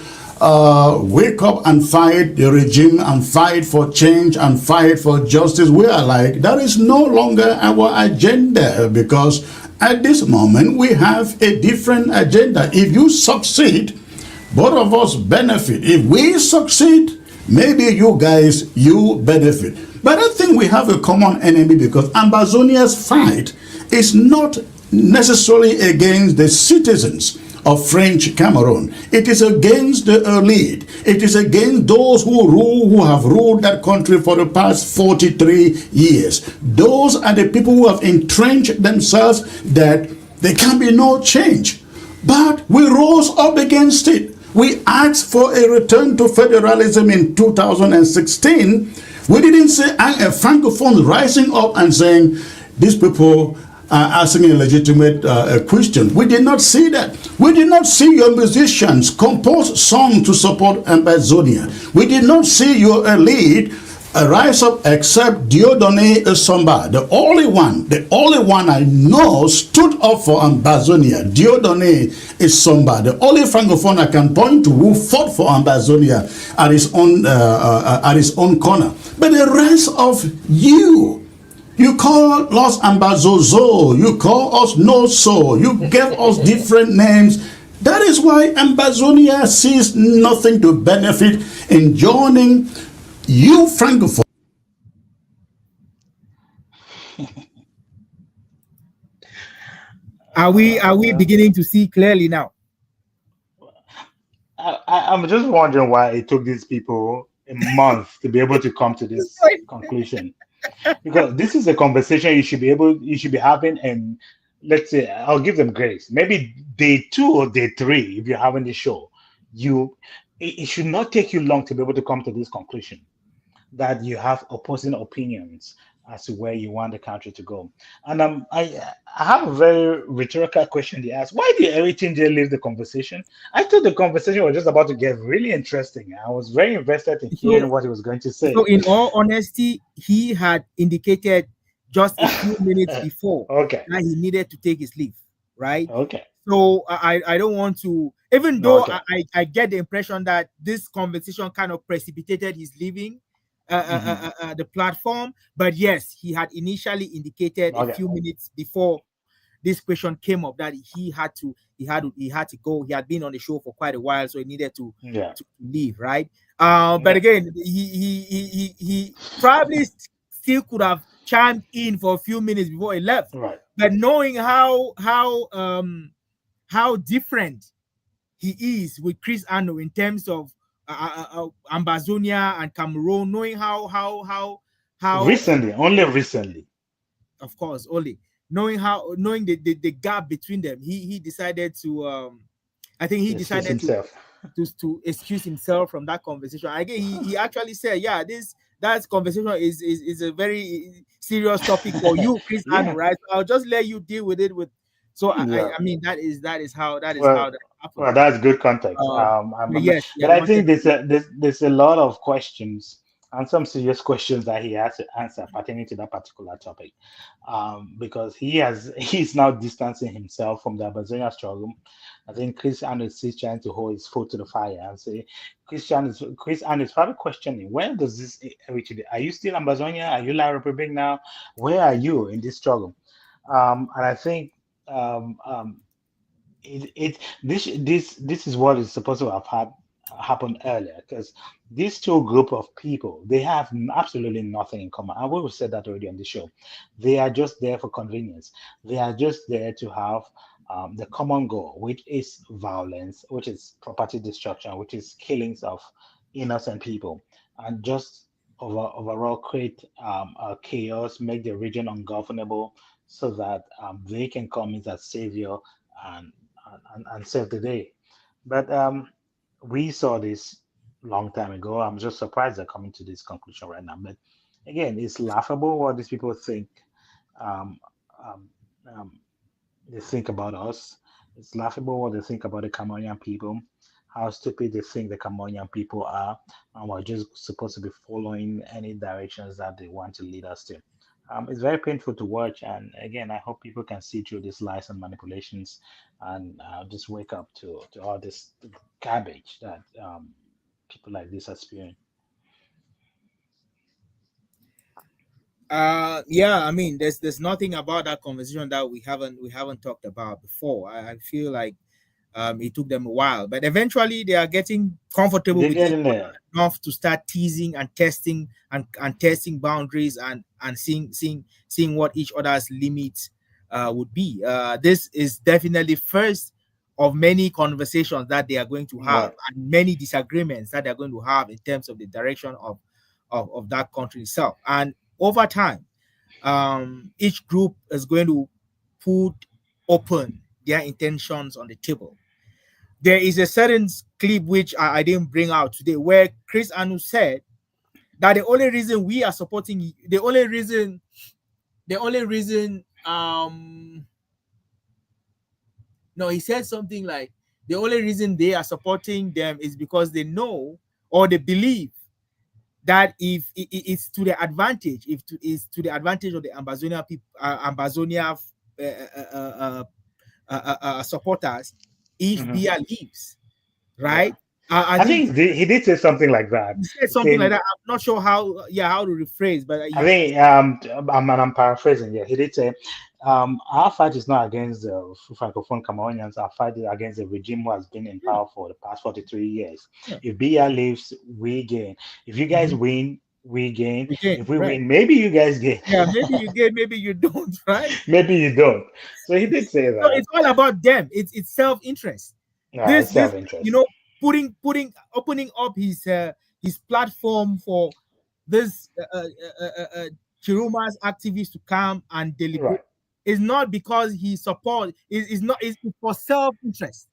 wake up and fight the regime and fight for change and fight for justice, we are like, that is no longer our agenda, because at this moment we have a different agenda. If you succeed, both of us benefit. If we succeed, maybe you guys, you benefit. But I think we have a common enemy, because Amazonia's fight is not necessarily against the citizens of French Cameroon. It is against the elite. It is against those who have ruled that country for the past 43 years. Those are the people who have entrenched themselves that there can be no change. But we rose up against it. We asked for a return to federalism in 2016. We didn't see Francophones rising up and saying, these people are asking a legitimate question. We did not see that. We did not see your musicians compose songs to support Amazonia. We did not see your elite rise up except Dieudonné Essomba, the only one I know stood up for Amazonia. Dieudonné Essomba, the only Francophone I can point to who fought for Amazonia at his own corner. But the rest of you call us Ambazozo, you call us No-So, you gave us different names. That is why Amazonia sees nothing to benefit in joining you Francophone. Are we beginning to see clearly now? I'm just wondering why it took these people a month to be able to come to this conclusion. Because this is a conversation you should be having, and let's say I'll give them grace. Maybe day 2 or day 3, if you're having the show, it should not take you long to be able to come to this conclusion that you have opposing opinions as to where you want the country to go. And I have a very rhetorical question to ask. Why did Eric leave the conversation? I thought the conversation was just about to get really interesting. I was very invested in So, hearing what he was going to so say. in all honesty, he had indicated just a few minutes before Okay, that he needed to take his leave, right? okay, So I don't want to, even though okay. I get the impression that this conversation kind of precipitated his leaving Hmm. the platform, but yes, he had initially indicated a Okay, few minutes before this question came up that he had to go. He had been on the show for quite a while, so he needed yeah, to leave, right? But yeah, again, he probably still could have chimed in for a few minutes before he left. right. But knowing how different he is with Chris Ano in terms of Ambazonia and Cameroon, knowing how Recently, only recently, of course, only knowing the gap between them, he decided to I think he to excuse decided himself. to excuse himself from that conversation. Again, he actually said, yeah, this that conversation is a very serious topic for you, Chris Anu, Yeah, right? So I'll just let you deal with it with. So I yeah. I mean that is how Well, that happened. well, that's good context. But yes, he But had I wanted think there's a lot of questions and some serious questions that he has to answer pertaining to that particular topic, because he's now distancing himself from the Amazonia struggle. I think Christian is still trying to hold his foot to the fire and say Christian is probably questioning, where does this originate? Are you still Amazonia? Are you La Republic now? Where are you in this struggle? And I think. Um, um, this is what is supposed to have happened earlier, because these two group of people, they have absolutely nothing in common, and we said that already on the show. They are just there for convenience. They are just there to have the common goal, which is violence, which is property destruction, which is killings of innocent people, and just overall create chaos, make the region ungovernable, so that they can come in as savior and and save the day. But we saw this long time ago. I'm just surprised they're coming to this conclusion right now. But again, it's laughable what these people think. Um, um, um, they think about us. It's laughable what they think about the Cameroonian people, how stupid they think the Cameroonian people are, and we're just supposed to be following any directions that they want to lead us to. It's very painful to watch, and again, I hope people can see through these lies and manipulations, and just wake up to all this garbage that people like this are spewing. Yeah, I mean there's nothing about that conversation that we haven't talked about before. I feel like it took them a while, but eventually they are getting comfortable They with get each in other there, enough to start teasing and testing and testing boundaries and seeing what each other's limits would be. This is definitely first of many conversations that they are going to have right? and many disagreements that they're going to have in terms of the direction of that country itself. And over time, each group is going to put open their intentions on the table. There is a certain clip which I didn't bring out today where Chris Anu said that the only reason we are supporting the only reason no, he said something like the only reason they are supporting them is because they know or they believe that if it's to the advantage, if it's to the advantage of the Ambazonia people, Ambazonia supporters, if Hmm. Bia leaves, Yeah, right? I I think think he did say something like that, he said something like saying that. I'm not sure how to rephrase, but I think I'm paraphrasing. Yeah, he did say, "Our fight is not against the francophone Cameroonians. Our fight is against the regime who has been in yeah, power for the past 43 years. yeah. If BR leaves, we gain. If you guys Mhm. win, we gain. If Again, we right? win, maybe you guys gain. Yeah, maybe you get, maybe you don't, right? Maybe you don't." So he did say So that. it's all about them. It's self-interest. It's This you self-interest. know putting opening up his platform for this Chiroma's activists to come and deliberate Right. is not because he support is not is for self-interest.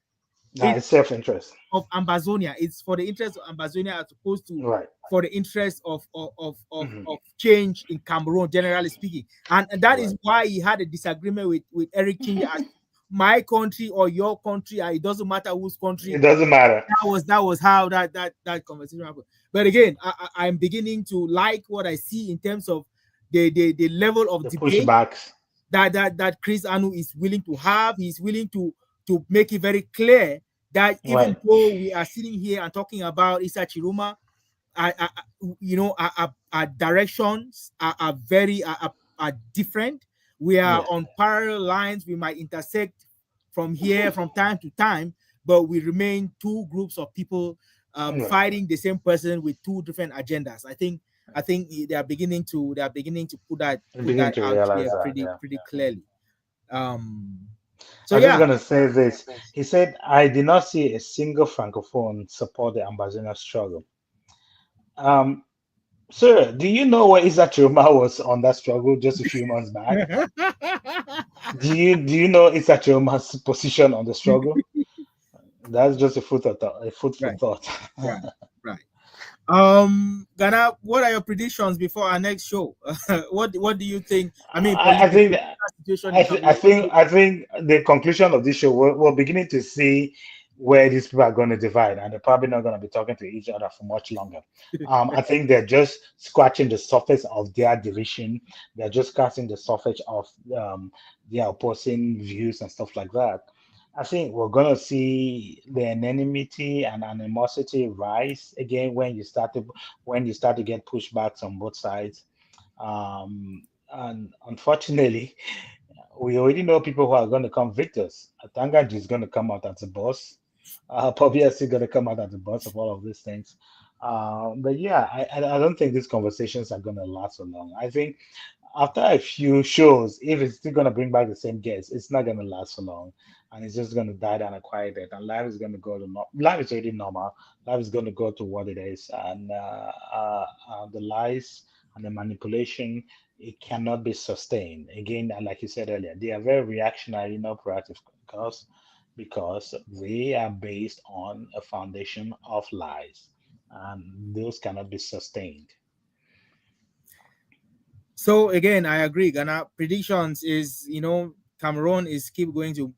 It's self-interest of Ambazonia. It's for the interest of Ambazonia as opposed to right for the interest of Mhm. of change in Cameroon, generally speaking. And that is Right. why he had a disagreement with Eric Chinja as my country or your country, and it doesn't matter whose country. It doesn't matter. That was how that conversation happened. But again, I'm beginning to like what I see in terms of the level of The debate pushbacks. that Chris Anu is willing to have. He's willing to make it very clear that even Right. though we are sitting here and talking about Issa Tchiroma, our directions are very are different. We are Yeah. on parallel lines. We might intersect from here from time to time, but we remain two groups of people Right. fighting the same person with two different agendas. I think they are beginning to I'm put beginning that to out realize here that. Yeah. pretty clearly. Um, so I'm just yeah. gonna say this. He said, "I did not see a single francophone support the Ambazonia struggle." Um, Sir, do you know where Issa Tchiroma was on that struggle just a few months back? Do you know Issa Chiroma's position on the struggle? That's just a food for thought. A food for Right, thought. right, right. Ghana, what are your predictions before our next show? What do you think? I mean, I think political situation in Cameroon. I think the conclusion of this show, we're beginning to see where these people are going to divide, and they're probably not going to be talking to each other for much longer. I think they're just scratching the surface of their division. They're just scratching the surface of their opposing views and stuff like that. I think we're going to see the anonymity and animosity rise again when you start to get pushbacks on both sides. And unfortunately, we already know people who are going to come victors. Atangaji is going to come out as a boss. Pobia is still going to come out as a boss of all of these things. But yeah, I don't think these conversations are going to last so long. I think after a few shows, if it's still going to bring back the same guests, it's not going to last so long. And it's just going to die down a quiet death. And life is going to go to life is already normal. Life is going to go to what it is. And the lies and the manipulation, it cannot be sustained. Again, like you said earlier, they are very reactionary, not proactive because they are based on a foundation of lies, and those cannot be sustained. So again, I agree. Ghana predictions is Cameroon is keep going to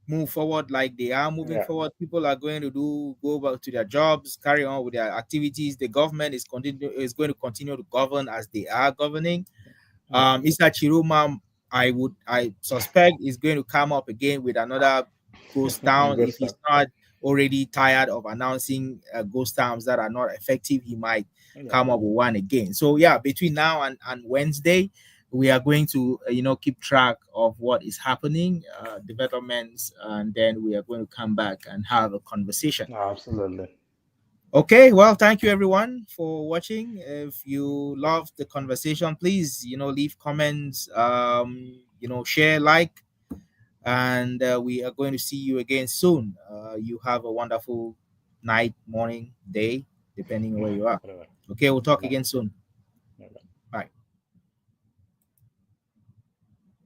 move forward like they are moving Yeah, forward. People are going to go back to their jobs, carry on with their activities. The government is going to continue to govern as they are governing. yeah. Issa Chiroma, I suspect is going to come up again with another ghost town. Good If he's stuff. not already tired of announcing ghost towns that are not effective, he might Yeah. come up with one again. So yeah, between now and Wednesday, we are going to keep track of what is happening, developments, and then we are going to come back and have a conversation. Absolutely. Okay, well, thank you everyone for watching. If you love the conversation, please, leave comments, share, like, and we are going to see you again soon. You have a wonderful night, morning, day, depending on where you are. Whatever. Okay, we'll talk Bye-bye. again soon. Bye-bye. Bye.